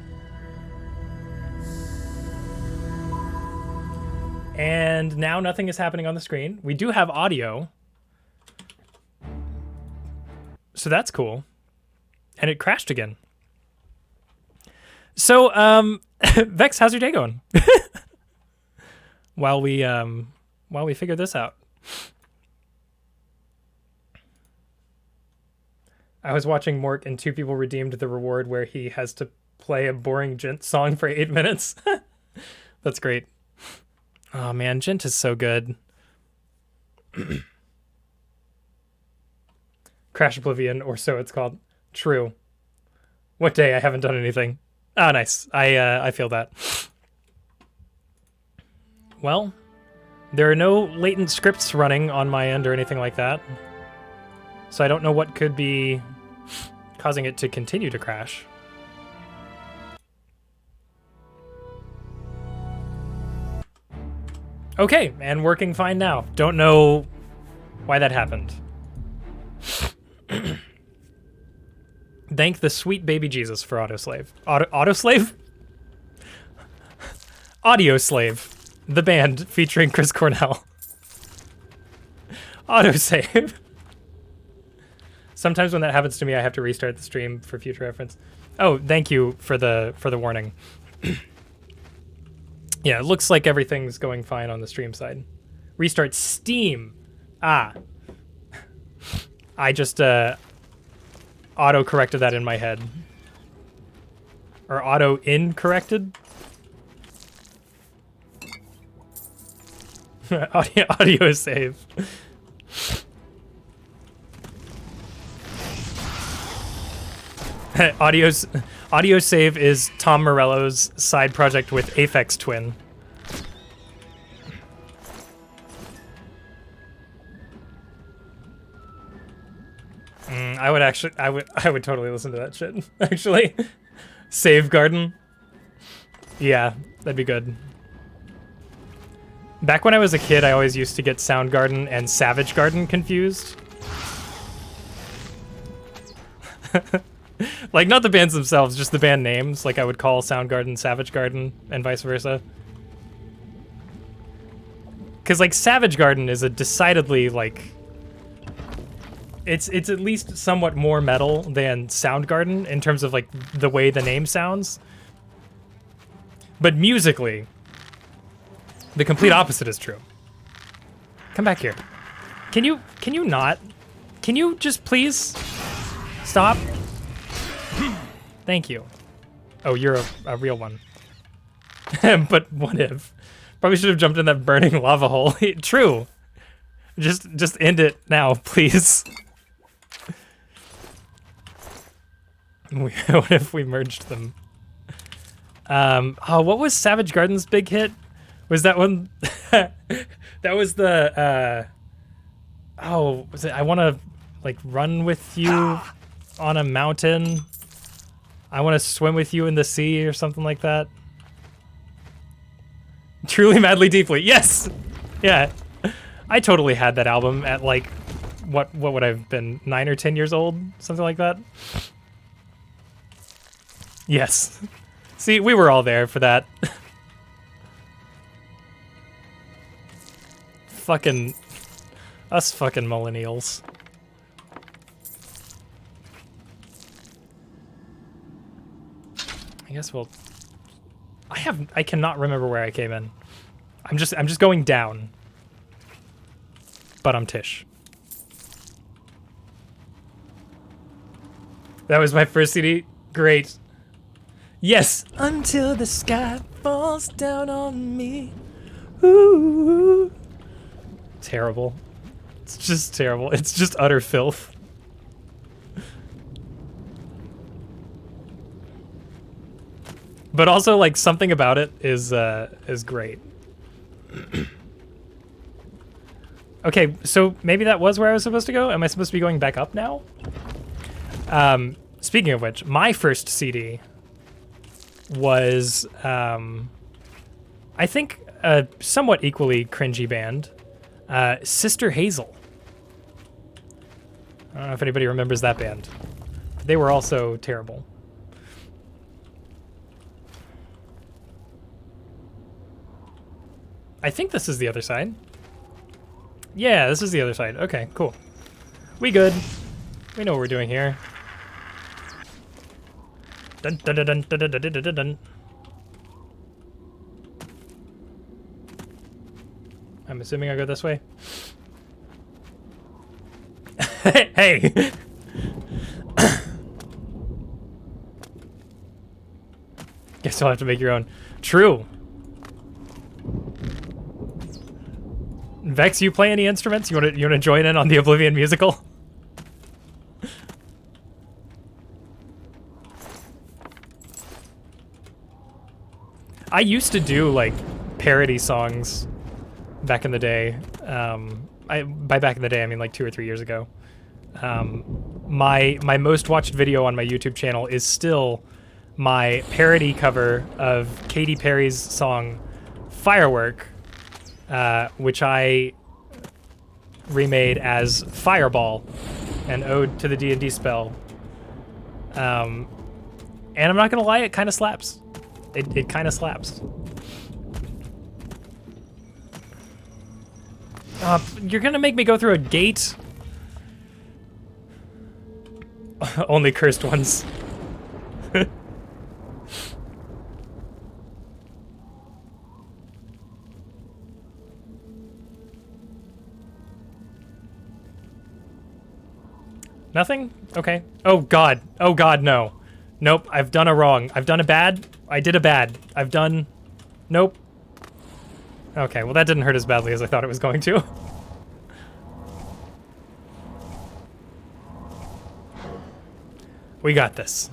Speaker 1: And now nothing is happening on the screen. We do have audio, so that's cool. And it crashed again. So, Vex, how's your day going? while we figure this out. I was watching Mork and two people redeemed the reward where he has to play a boring Gent song for 8 minutes. That's great. Oh man, Gent is so good. Crash Oblivion, or so it's called. True. What day? I haven't done anything. Oh, nice. I feel that. Well, there are no latent scripts running on my end or anything like that. So I don't know what could be causing it to continue to crash. Okay, and working fine now. Don't know why that happened. Thank the sweet baby Jesus for Autoslave. Autoslave? Audioslave. The band featuring Chris Cornell. Autosave. Sometimes when that happens to me, I have to restart the stream for future reference. Oh, thank you for the warning. Yeah, it looks like everything's going fine on the stream side. Restart Steam. Ah. I just auto-corrected that in my head. Or auto-in-corrected? audio save. Audio save is Tom Morello's side project with Aphex Twin. I would totally listen to that shit. Actually, Save Garden. Yeah, that'd be good. Back when I was a kid, I always used to get Soundgarden and Savage Garden confused. Like, not the bands themselves, just the band names. Like, I would call Soundgarden Savage Garden and vice versa. Because, like, Savage Garden is a decidedly, like... It's at least somewhat more metal than Soundgarden in terms of, like, the way the name sounds. But musically, the complete opposite is true. Come back here. Can you not? Can you just please stop? Thank you. Oh, you're a real one. But what if? Probably should have jumped in that burning lava hole. True. Just end it now, please. What if we merged them? Oh, what was Savage Garden's big hit? Was that one? That was the. Oh, was it? I want to like run with you on a mountain. I want to swim with you in the sea or something like that. Truly, madly, deeply. Yes. Yeah. I totally had that album at like, what would I have been, 9 or 10 years old? Something like that. Yes. See, we were all there for that. Us fucking millennials. I guess we'll... I cannot remember where I came in. I'm just going down. But I'm Tish. That was my first CD? Great. Yes! Until the sky falls down on me. Ooh. Terrible. It's just terrible. It's just utter filth. but also like something about it is great. Okay, so maybe that was where I was supposed to go. Am I supposed to be going back up now? Speaking of which, my first CD was, I think, a somewhat equally cringy band, Sister Hazel. I don't know if anybody remembers that band. They were also terrible. I think this is the other side. Yeah, this is the other side. Okay, cool. We good. We know what we're doing here. Dun dun dun dun dun dun dun dun dun. I'm assuming I go this way. Hey! Guess you'll have to make your own. True. Vex, you play any instruments? You wanna join in on the Oblivion musical? I used to do like parody songs back in the day. By back in the day, I mean like 2 or 3 years ago. My most watched video on my YouTube channel is still my parody cover of Katy Perry's song "Firework," which I remade as Fireball, an ode to the D&D spell. And I'm not gonna lie, it kind of slaps. It kind of slaps. You're gonna make me go through a gate? Only cursed ones. Nothing? Okay. Oh god. Oh god, no. Nope, I've done a wrong. I've done a bad. I did a bad. I've done... Nope. Okay, well that didn't hurt as badly as I thought it was going to. We got this.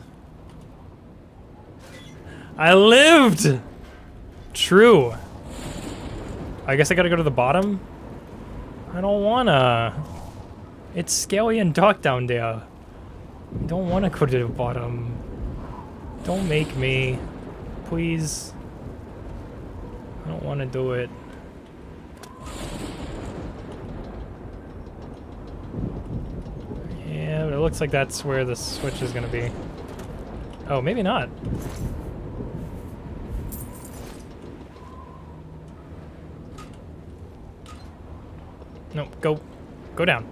Speaker 1: I lived! True. I guess I gotta go to the bottom? I don't wanna. It's scary and dark down there. I don't wanna go to the bottom. Don't make me. Please. I don't wanna do it. Yeah, but it looks like that's where the switch is gonna be. Oh, maybe not. No, go down.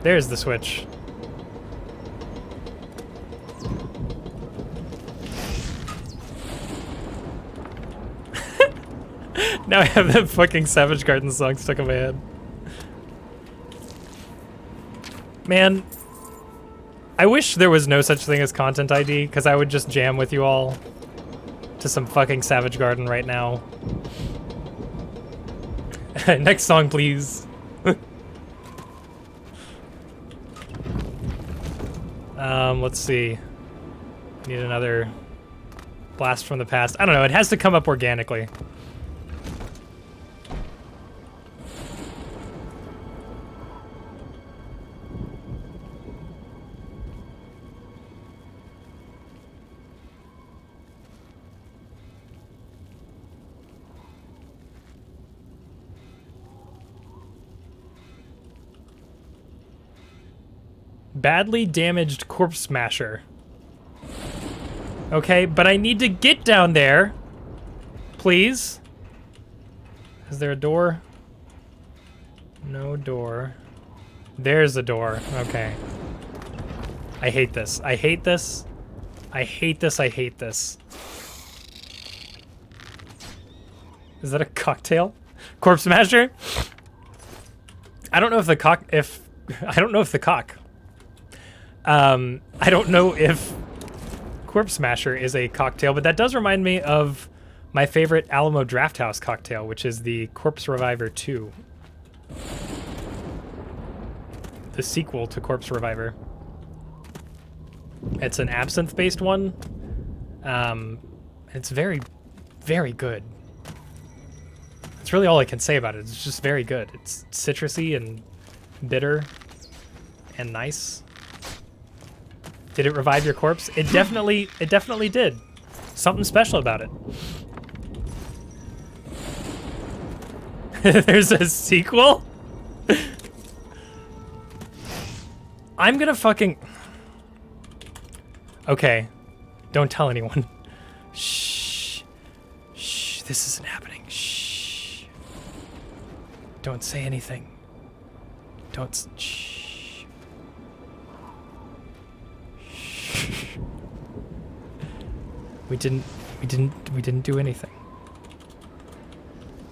Speaker 1: There's the switch. Now I have that fucking Savage Garden song stuck in my head. Man, I wish there was no such thing as Content ID, because I would just jam with you all to some fucking Savage Garden right now. Next song, please. Let's see. Need another blast from the past. I don't know, it has to come up organically. Badly damaged corpse smasher. Okay, but I need to get down there. Please. Is there a door? No door. There's a door. Okay. I hate this. I hate this. I hate this. I hate this. Is that a cocktail? Corpse smasher? I don't know if the cock... I don't know if the cock... I don't know if Corpse Smasher is a cocktail, but that does remind me of my favorite Alamo Drafthouse cocktail, which is the Corpse Reviver 2. The sequel to Corpse Reviver. It's an absinthe-based one. It's very, very good. That's really all I can say about it. It's just very good. It's citrusy and bitter and nice. Did it revive your corpse? It definitely did. Something special about it. There's a sequel? I'm gonna fucking... Okay. Don't tell anyone. Shh. Shh. This isn't happening. Shh. Don't say anything. Don't... Shh. Shh. We didn't do anything.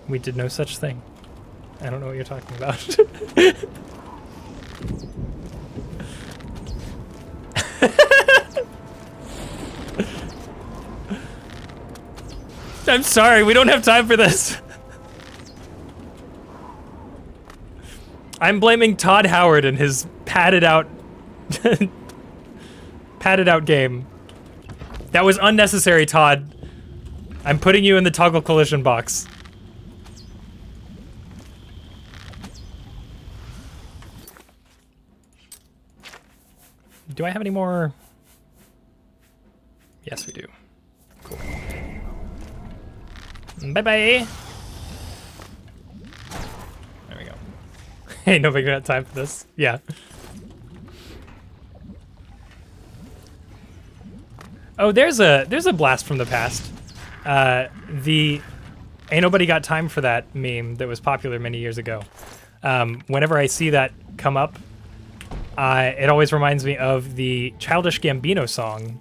Speaker 1: We did no such thing. I don't know what you're talking about. I'm sorry, we don't have time for this. I'm blaming Todd Howard and his padded out game. That was unnecessary, Todd. I'm putting you in the toggle collision box. Do I have any more? Yes, we do. Cool. Bye-bye. There we go. Hey, nobody got time for this. Yeah. Oh, there's a blast from the past. The "Ain't nobody got time for that" meme that was popular many years ago. Whenever I see that come up, it always reminds me of the Childish Gambino song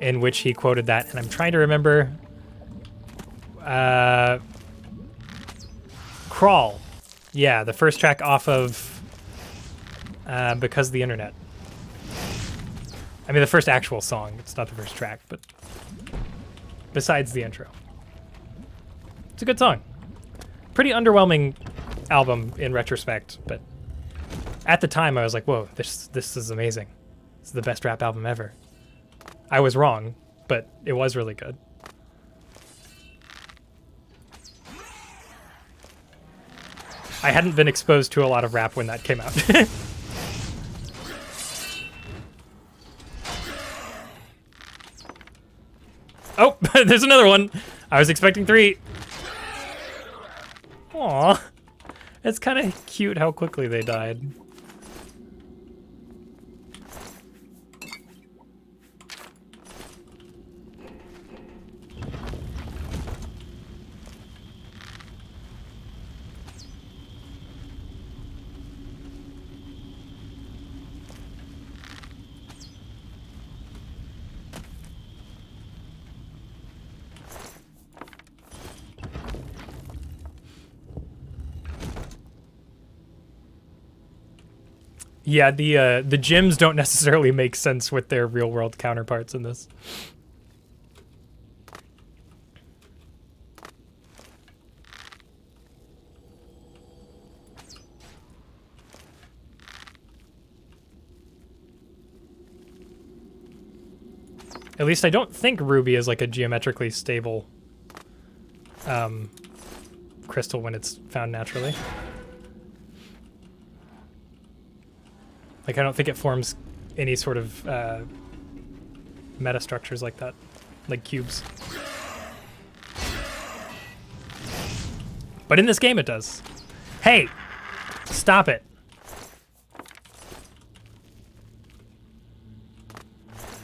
Speaker 1: in which he quoted that, and I'm trying to remember. Crawl. Yeah, the first track off of Because of the Internet. I mean, the first actual song. It's not the first track, but besides the intro. It's a good song. Pretty underwhelming album in retrospect, but at the time I was like, whoa, this is amazing. This is the best rap album ever. I was wrong, but it was really good. I hadn't been exposed to a lot of rap when that came out. Oh, there's another one. I was expecting 3. Aw. It's kind of cute how quickly they died. Yeah, the gyms don't necessarily make sense with their real-world counterparts in this. At least I don't think ruby is like a geometrically stable crystal when it's found naturally. Like, I don't think it forms any sort of metastructures like that, like cubes. But in this game it does. Hey, stop it.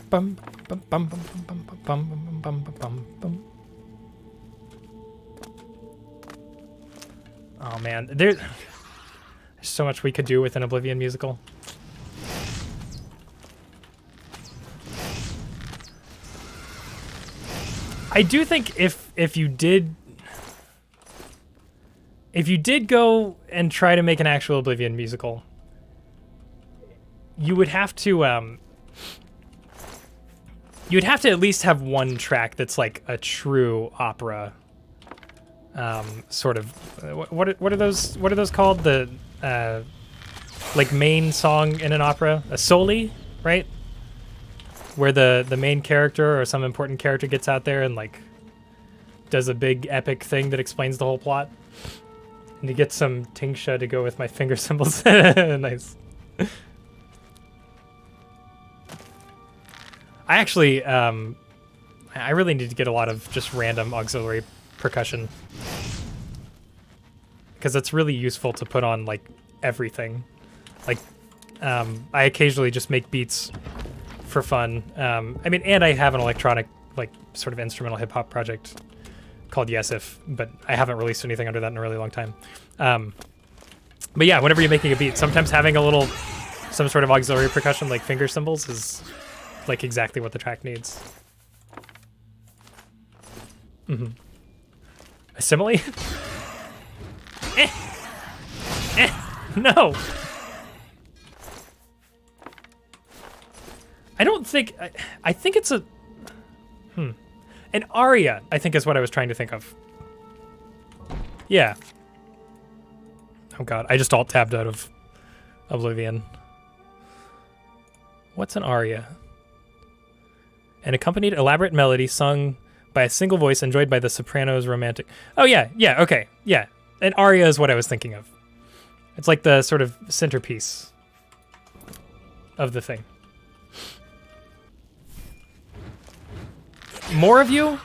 Speaker 1: Bum, bum, bum, bum, bum, bum, bum, bum, bum, bum, bum. Oh man, there's so much we could do with an Oblivion musical. I do think if you did go and try to make an actual Oblivion musical, you would have to at least have one track that's like a true opera sort of what are those called, the like main song in an opera, a soli, right? where the main character or some important character gets out there and like does a big epic thing that explains the whole plot. And to get some Tingsha to go with my finger symbols. Nice. I actually, I really need to get a lot of just random auxiliary percussion. Because it's really useful to put on, like, everything. Like, I occasionally just make beats for fun. I mean, and I have an electronic, like, sort of instrumental hip-hop project called Yesif, but I haven't released anything under that in a really long time. But yeah, whenever you're making a beat, sometimes having a little, some sort of auxiliary percussion like finger cymbals is like exactly what the track needs. A simile? No! I don't think, I think it's a, an aria, I think is what I was trying to think of. Yeah. Oh god, I just alt-tabbed out of Oblivion. What's an aria? An accompanied elaborate melody sung by a single voice enjoyed by the soprano's romantic... Oh yeah, okay, yeah. An aria is what I was thinking of. It's like the sort of centerpiece of the thing. More of you?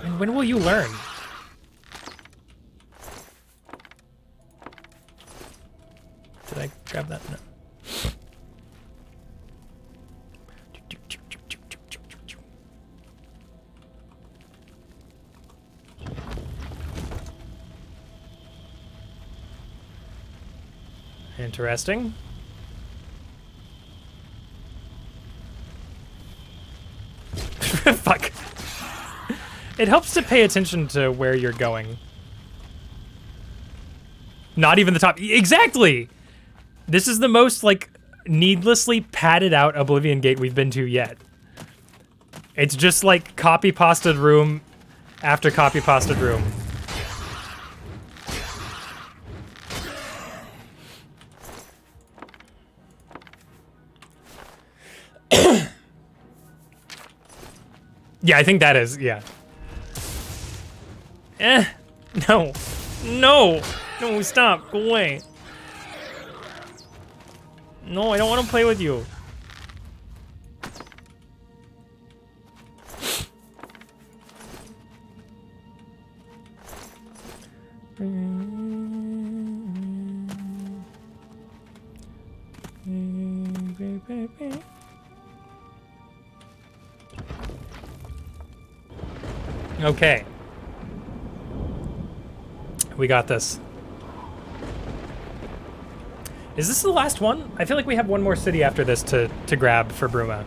Speaker 1: And when will you learn? Did I grab that? No. Interesting. Fuck. It helps to pay attention to where you're going. Not even the top. Exactly! This is the most, like, needlessly padded out Oblivion gate we've been to yet. It's just, like, copy-pasted room after copy-pasted room. Yeah, I think that is, yeah. No. No! No, stop, go away. No, I don't want to play with you. Okay. We got this. Is this the last one? I feel like we have one more city after this to grab for Bruma.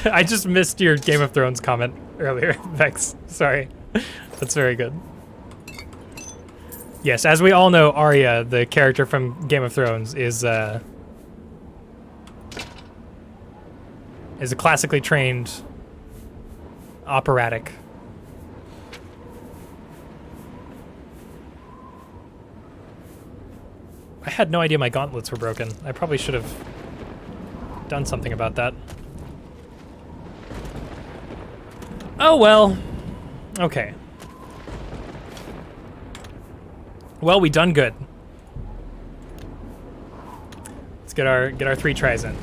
Speaker 1: I just missed your Game of Thrones comment earlier, Vex. Sorry. That's very good. Yes, as we all know, Arya, the character from Game of Thrones, is a classically trained operatic. I had no idea my gauntlets were broken. I probably should have done something about that. Oh well. Okay. Well, we done good. Let's get our 3 tries in.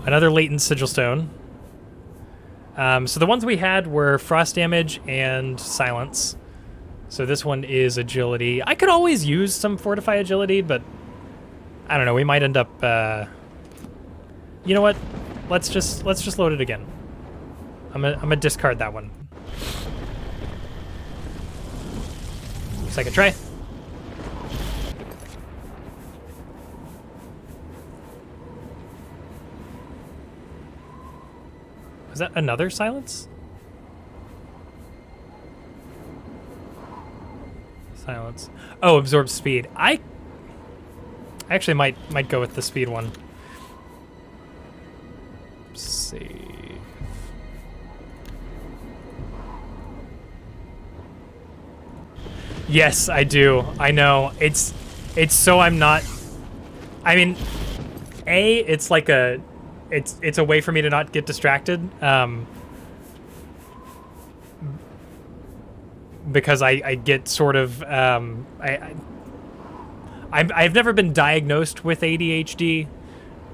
Speaker 1: Another latent sigil stone. So the ones we had were frost damage and silence. So this one is agility. I could always use some fortify agility, but I don't know. We might end up. You know what? Let's just load it again. I'm gonna discard that one. Second try. Was that another silence? Silence. Oh, absorb speed. I actually might go with the speed one. Save. Yes, I do. I know. It's so I'm not. I mean, it's like a. It's a way for me to not get distracted. Because I get sort of I've never been diagnosed with ADHD,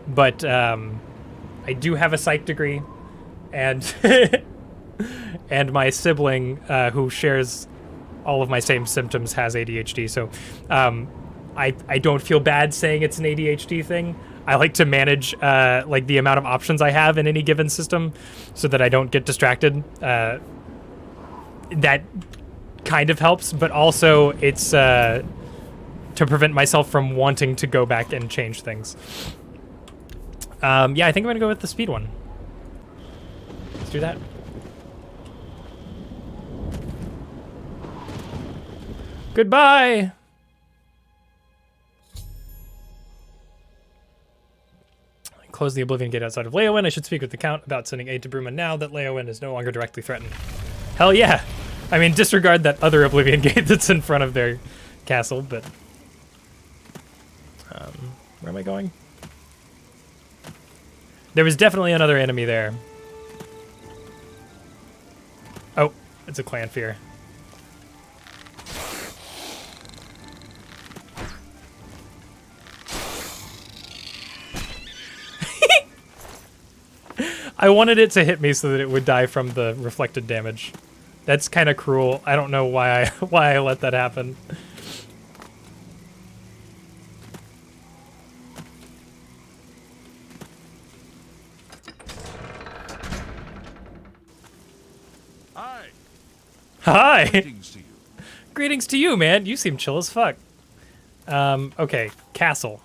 Speaker 1: but I do have a psych degree, and and my sibling who shares all of my same symptoms has ADHD. So I don't feel bad saying it's an ADHD thing. I like to manage like the amount of options I have in any given system, so that I don't get distracted. That kind of helps, but also it's to prevent myself from wanting to go back and change things. Yeah, I think I'm gonna go with the speed one. Let's do that. Goodbye. Close the Oblivion gate outside of Leowen. I should speak with the Count about sending aid to Bruma now that Leowen is no longer directly threatened. Hell yeah. I mean, disregard that other Oblivion gate that's in front of their castle, but... where am I going? There was definitely another enemy there. Oh, it's a clan fear. I wanted it to hit me so that it would die from the reflected damage. That's kind of cruel. I don't know why I let that happen.
Speaker 2: Hi.
Speaker 1: Hi.
Speaker 2: Greetings to you.
Speaker 1: Greetings to you, man. You seem chill as fuck. Okay, castle.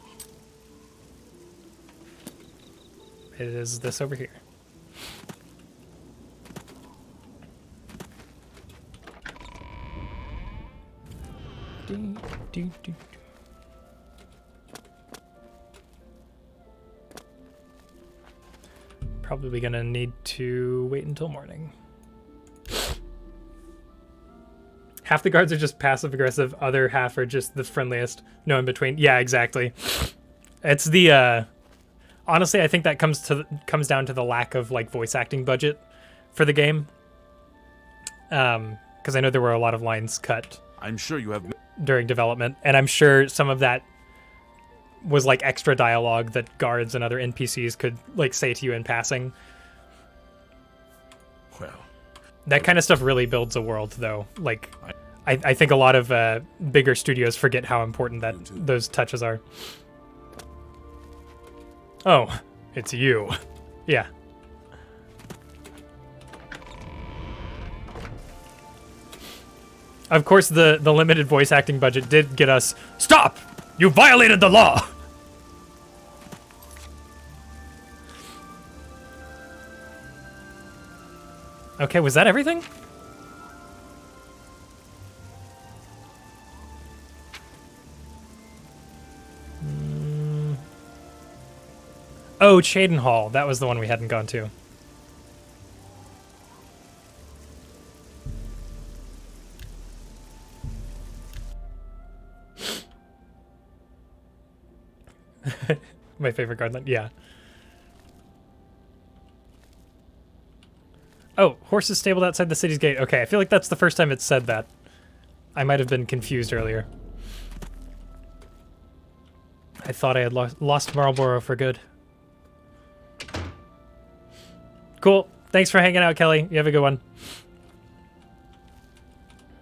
Speaker 1: It is this over here. Probably gonna need to wait until morning. Half the guards are just passive aggressive, other half are just the friendliest. No in between. Yeah, exactly. It's the honestly, I think that comes down to the lack of like voice acting budget for the game. Because I know there were a lot of lines cut.
Speaker 2: I'm sure you have...
Speaker 1: during development, and I'm sure some of that was like extra dialogue that guards and other NPCs could like say to you in passing.
Speaker 2: Well,
Speaker 1: that kind of stuff really builds a world, though. Like, I think a lot of bigger studios forget how important that those touches are. Oh, it's you. Yeah. Of course, the limited voice acting budget did get us, stop! You violated the law! Okay, was that everything? Oh, Chaden Hall. That was the one we hadn't gone to. My favorite garden. Yeah. Oh, horses stabled outside the city's gate. Okay, I feel like that's the first time it's said that. I might have been confused earlier. I thought I had lost Marlboro for good. Cool. Thanks for hanging out, Kelly. You have a good one.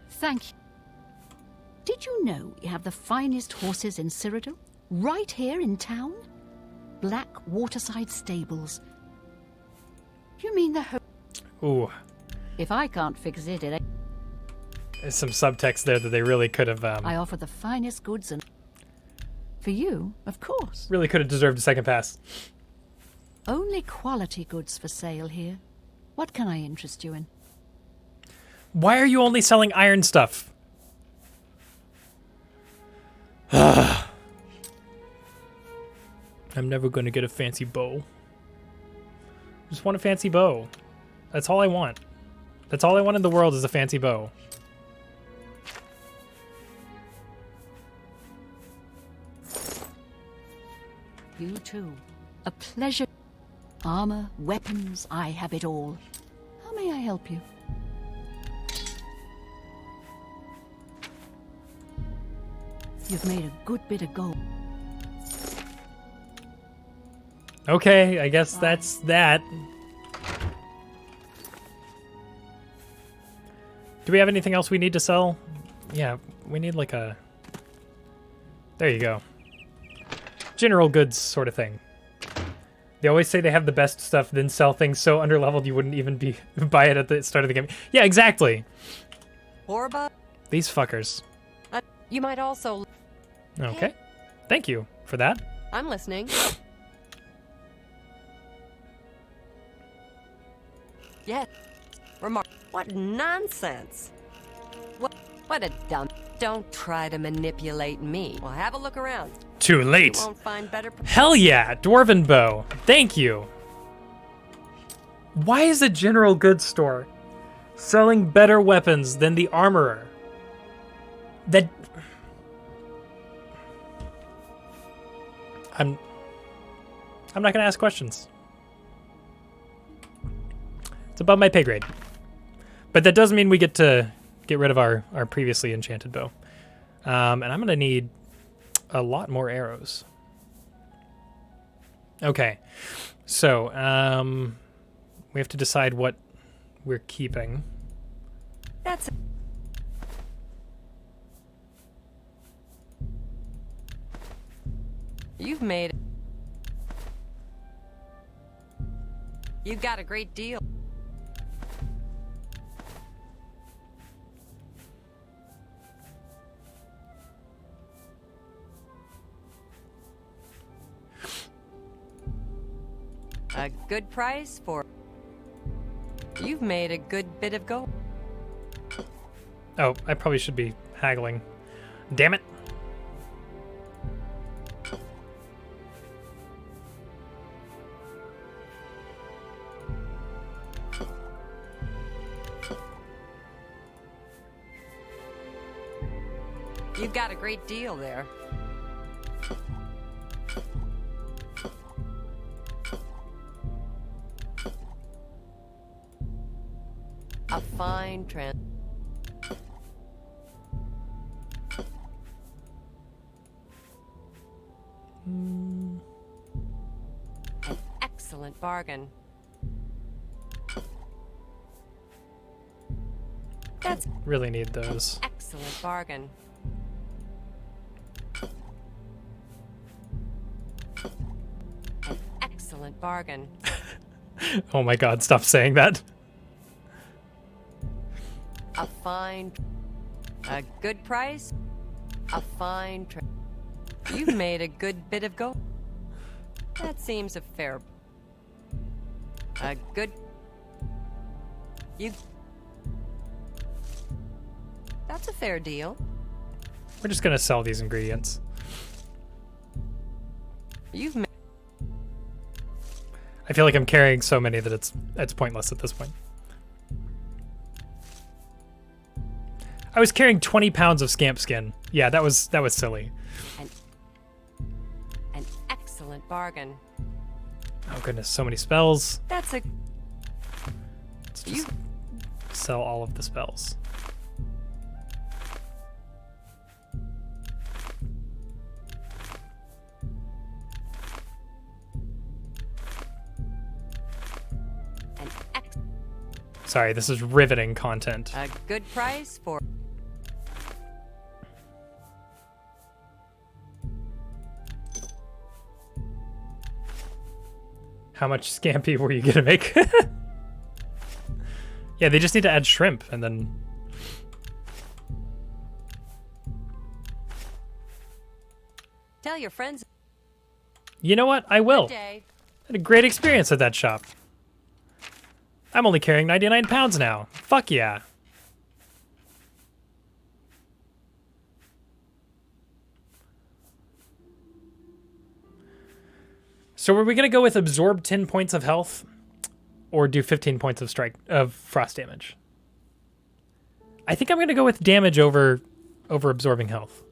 Speaker 5: Thank you. Did you know you have the finest horses in Cyrodiil? Right here in town? Black Waterside Stables. You mean the
Speaker 1: Ooh.
Speaker 5: If I can't fix it, it ain't.
Speaker 1: There's some subtext there that they really could have
Speaker 5: I offer the finest goods and... For you, of course.
Speaker 1: really could have deserved a second pass.
Speaker 5: Only quality goods for sale here. What can I interest you in?
Speaker 1: Why are you only selling iron stuff? I'm never going to get a fancy bow. Just want a fancy bow. That's all I want. That's all I want in the world is a fancy bow.
Speaker 5: You too. A pleasure. Armor, weapons, I have it all. How may I help you? You've made a good bit of gold.
Speaker 1: Okay, I guess that's that. Do we have anything else we need to sell? Yeah, we need like a... There you go. General goods sort of thing. They always say they have the best stuff, then sell things so underleveled you wouldn't even buy it at the start of the game. Yeah, exactly.
Speaker 7: Orba,
Speaker 1: These fuckers.
Speaker 7: you might also...
Speaker 1: Okay. Thank you for that.
Speaker 7: I'm listening. Yes. What nonsense. What a dumb... Don't try to manipulate me. Well, have a look around.
Speaker 1: Too
Speaker 7: You
Speaker 1: late.
Speaker 7: won't find better...
Speaker 1: Hell yeah, Dwarven Bow. Thank you. Why is a general goods store selling better weapons than the armorer? That... I'm not gonna ask questions. It's above my pay grade. But that does mean we get to get rid of our previously enchanted bow. And I'm gonna need a lot more arrows. Okay. So, we have to decide what we're keeping.
Speaker 7: That's it. You've made it. You got a great deal. A good price for... You've made a good bit of gold.
Speaker 1: Oh, I probably should be haggling. Damn it.
Speaker 7: You've got a great deal there. A fine An excellent bargain. That's
Speaker 1: Really need those.
Speaker 7: excellent bargain. An excellent bargain.
Speaker 1: Oh my god, stop saying that.
Speaker 7: A fine... A good price? A fine... You've made a good bit of gold. That seems a fair... A good... You... That's a fair deal.
Speaker 1: We're just gonna sell these ingredients.
Speaker 7: You've made...
Speaker 1: I feel like I'm carrying so many that it's pointless at this point. I was carrying 20 pounds of scamp skin. Yeah, that was silly.
Speaker 7: An excellent bargain.
Speaker 1: Oh goodness, so many spells.
Speaker 7: That's a...
Speaker 1: Let's just sell all of the spells. Sorry, this is riveting content.
Speaker 7: A good price for...
Speaker 1: How much scampi were you gonna make? Yeah, they just need to add shrimp and then...
Speaker 7: Tell your friends.
Speaker 1: You know what? I will.
Speaker 7: Good day.
Speaker 1: Had a great experience at that shop. I'm only carrying 99 pounds now. Fuck yeah. So were we gonna go with absorb 10 points of health or do 15 points of frost damage? I think I'm gonna go with damage over absorbing health.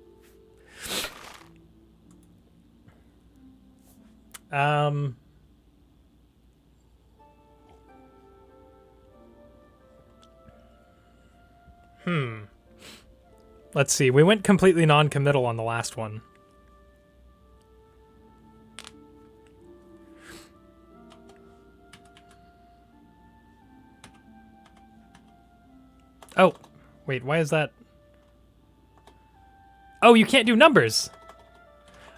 Speaker 1: Let's see. We went completely non-committal on the last one. Oh, wait, why is that? Oh, you can't do numbers.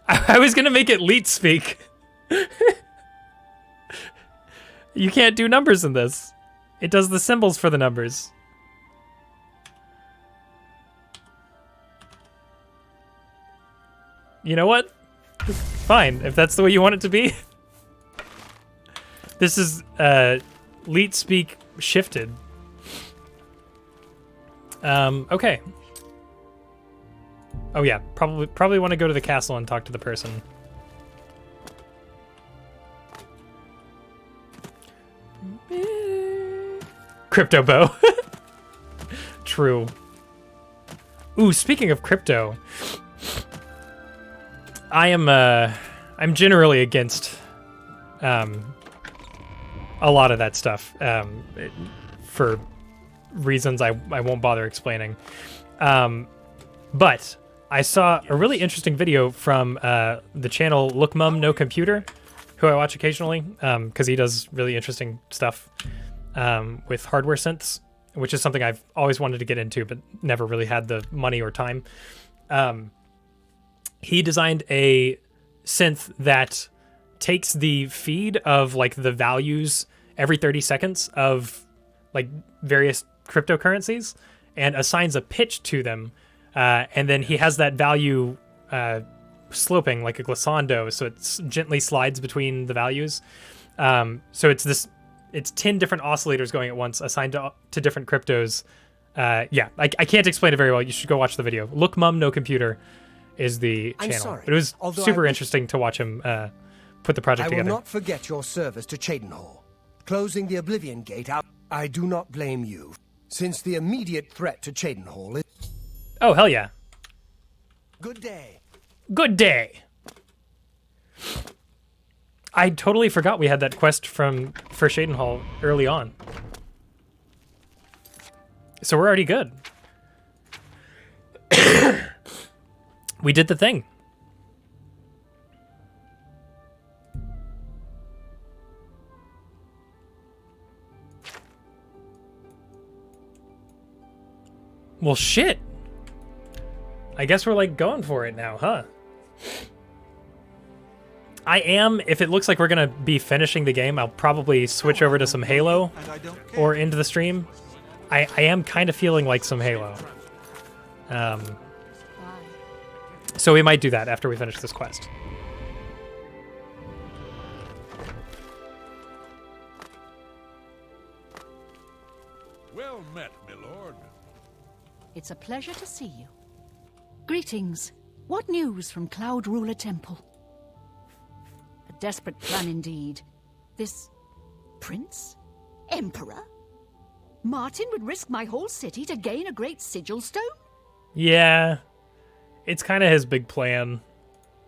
Speaker 1: I was gonna make it leet speak. You can't do numbers in this. It does the symbols for the numbers. You know what? Fine, if that's the way you want it to be. This is leet speak shifted. Okay. Oh yeah, probably want to go to the castle and talk to the person. Crypto bow. True. Ooh, speaking of crypto, I'm generally against a lot of that stuff for reasons I won't bother explaining. But I saw a really interesting video from the channel Look Mum No Computer, who I watch occasionally because he does really interesting stuff with hardware synths, which is something I've always wanted to get into but never really had the money or time. He designed a synth that takes the feed of like the values every 30 seconds of like various cryptocurrencies and assigns a pitch to them. And then he has that value sloping like a glissando, so it gently slides between the values. So it's 10 different oscillators going at once assigned to different cryptos. Yeah, I can't explain it very well. You should go watch the video. Look Mum No Computer is the channel.
Speaker 8: Sorry,
Speaker 1: but it was
Speaker 8: although
Speaker 1: super interesting to watch him put the project together.
Speaker 8: I will not forget your service to Cheydinhal. Closing the Oblivion Gate out, I do not blame you, since the immediate threat to Cheydinhal is...
Speaker 1: Oh, hell yeah.
Speaker 8: Good day.
Speaker 1: Good day. I totally forgot we had that quest for Cheydinhal early on. So we're already good. We did the thing. Well, shit. I guess we're like going for it now, huh? I am, if it looks like we're gonna be finishing the game, I'll probably switch over to some Halo or into the stream. I am kind of feeling like some Halo. So we might do that after we finish this quest.
Speaker 6: Well met, my lord.
Speaker 5: It's a pleasure to see you. Greetings. What news from Cloud Ruler Temple? A desperate plan indeed. This prince? Emperor? Martin would risk my whole city to gain a great sigil stone?
Speaker 1: Yeah. It's kind of his big plan.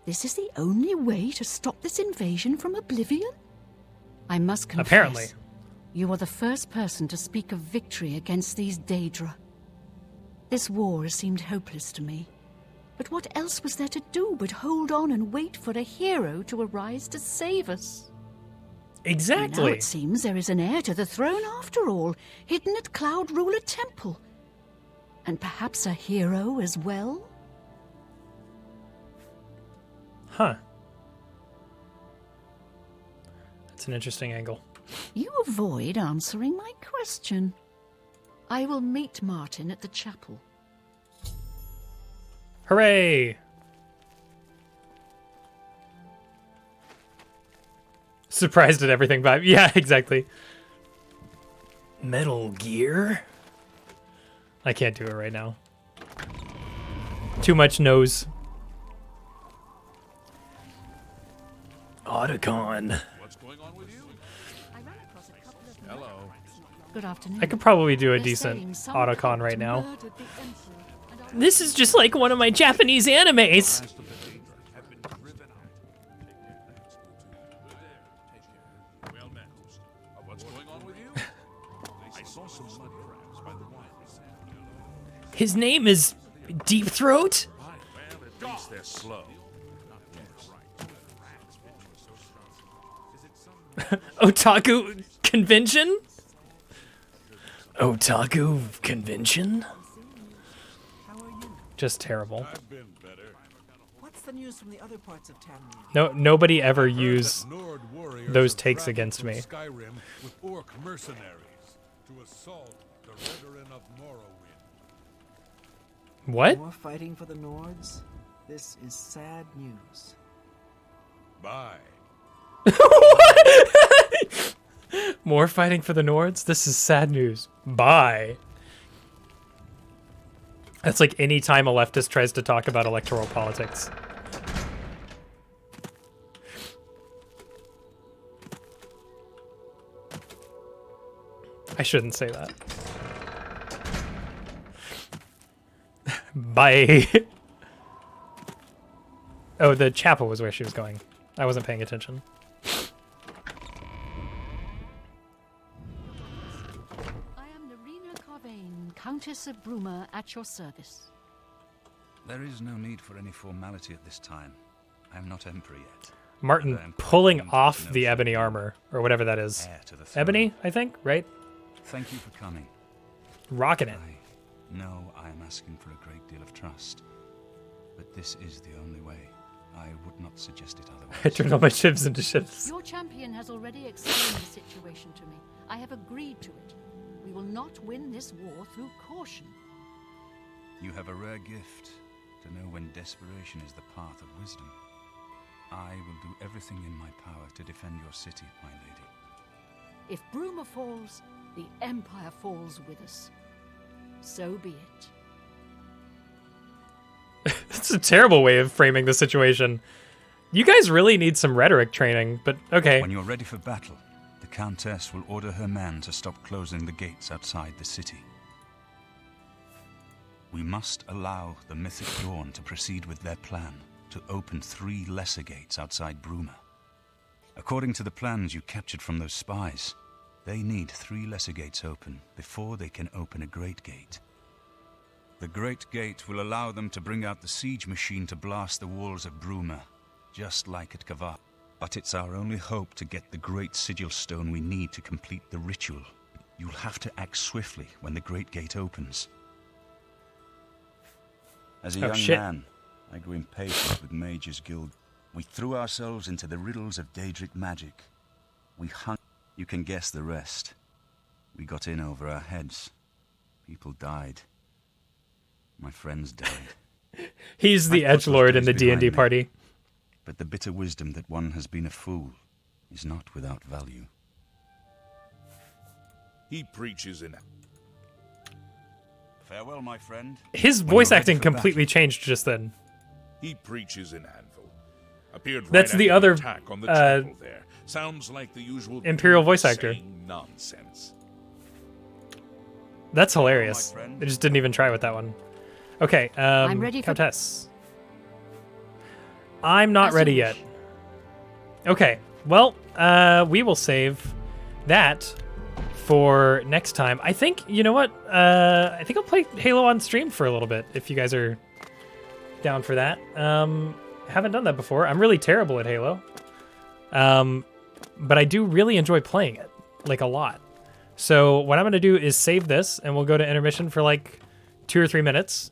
Speaker 5: This is the only way to stop this invasion from Oblivion? I must confess.
Speaker 1: Apparently.
Speaker 5: You are the first person to speak of victory against these Daedra. This war has seemed hopeless to me. But what else was there to do but hold on and wait for a hero to arise to save us?
Speaker 1: Exactly.
Speaker 5: Now it seems there is an heir to the throne after all, hidden at Cloud Ruler Temple. And perhaps a hero as well?
Speaker 1: Huh. That's an interesting angle.
Speaker 5: You avoid answering my question. I will meet Martin at the chapel.
Speaker 1: Hooray! Surprised at everything vibe. Yeah, exactly. Metal Gear? I can't do it right now. Too much nose. Otacon.
Speaker 2: What's going on with you? Hello.
Speaker 5: Good afternoon.
Speaker 1: I could probably do a
Speaker 5: They're
Speaker 1: decent
Speaker 5: saying some
Speaker 1: Otacon
Speaker 5: cult
Speaker 1: right now.
Speaker 5: murdered the Emperor and our-
Speaker 1: This is just like one of my Japanese animes.
Speaker 2: Last of the Daedra have been driven out. Well met. What's going on with you? I saw some mud crabs by the wine.
Speaker 1: His name is Deep Throat?
Speaker 2: Well, at least they're slow.
Speaker 1: Otaku convention? Otaku convention? Just terrible.
Speaker 6: I've been better.
Speaker 4: What's the news from the other parts of Tamriel?
Speaker 1: No, nobody ever
Speaker 6: Heard
Speaker 1: use
Speaker 6: that Nord warriors
Speaker 1: those
Speaker 6: have
Speaker 1: takes
Speaker 6: traveled
Speaker 1: against
Speaker 6: from
Speaker 1: me.
Speaker 6: Skyrim with orc mercenaries to assault the Redoran of Morrowind.
Speaker 1: What?
Speaker 4: More fighting for the Nords? This is sad news.
Speaker 6: Bye.
Speaker 1: More fighting for the Nords? This is sad news. Bye. That's like any time a leftist tries to talk about electoral politics. I shouldn't say that. Bye. Oh, the chapel was where she was going. I wasn't paying attention.
Speaker 5: I am Nerina Carvain, Countess of Bruma, at your service.
Speaker 9: There is no need for any formality at this time. I am not emperor yet.
Speaker 1: Martin
Speaker 9: But I am quite
Speaker 1: pulling
Speaker 9: willing to
Speaker 1: off
Speaker 9: know
Speaker 1: the
Speaker 9: some
Speaker 1: ebony armor, or whatever that is.
Speaker 9: heir to the throne.
Speaker 1: Ebony, I think, right?
Speaker 9: Thank you for coming.
Speaker 1: Rocking it.
Speaker 9: I know I am asking for a great deal of trust, but this is the only way. I would not suggest it
Speaker 1: I
Speaker 9: otherwise.
Speaker 1: turned all my ships into ships.
Speaker 5: Your champion has already explained the situation to me. I have agreed to it. We will not win this war through caution.
Speaker 9: You have a rare gift to know when desperation is the path of wisdom. I will do everything in my power to defend your city, my lady.
Speaker 5: If Bruma falls, the Empire falls with us. So be it.
Speaker 1: That's a terrible way of framing the situation. You guys really need some rhetoric training, but okay.
Speaker 9: When you're ready for battle, the Countess will order her men to stop closing the gates outside the city. We must allow the Mythic Dawn to proceed with their plan to open 3 lesser gates outside Bruma. According to the plans you captured from those spies, they need 3 lesser gates open before they can open a Great Gate. The Great Gate will allow them to bring out the siege machine to blast the walls of Bruma, just like at Kavah. But it's our only hope to get the great sigil stone we need to complete the ritual. You'll have to act swiftly when the Great Gate opens. As a
Speaker 1: Oh,
Speaker 9: young
Speaker 1: shit.
Speaker 9: man, I grew impatient with Mages Guild. We threw ourselves into the riddles of Daedric magic. We hung. You can guess the rest. We got in over our heads. People died. My friends died.
Speaker 1: He's the
Speaker 9: I put those
Speaker 1: edgelord in
Speaker 9: days
Speaker 1: the D&D
Speaker 9: behind me.
Speaker 1: party.
Speaker 9: But the bitter wisdom that one has been a fool is not without value.
Speaker 2: He preaches in.
Speaker 9: Farewell, my friend.
Speaker 1: His
Speaker 9: When
Speaker 1: voice
Speaker 9: you're ready
Speaker 1: acting
Speaker 9: for
Speaker 1: completely
Speaker 9: battle.
Speaker 1: changed just then.
Speaker 2: He preaches in Anvil. Appeared right
Speaker 1: That's
Speaker 2: after
Speaker 1: the other,
Speaker 2: attack on the
Speaker 1: uh,
Speaker 2: chapel there. Sounds like the usual
Speaker 1: Imperial
Speaker 2: dude
Speaker 1: voice actor.
Speaker 2: saying nonsense.
Speaker 1: That's hilarious.
Speaker 9: my friend.
Speaker 1: They just didn't even try with that one. Okay,
Speaker 5: I'm ready for-
Speaker 1: Countess. I'm not
Speaker 5: As you
Speaker 1: ready
Speaker 5: wish.
Speaker 1: yet. Okay, well, we will save that for next time. I think, you know what? I think I'll play Halo on stream for a little bit, if you guys are down for that. Haven't done that before. I'm really terrible at Halo. but I do really enjoy playing it, like a lot. So what I'm going to do is save this, and we'll go to intermission for like 2 or 3 minutes,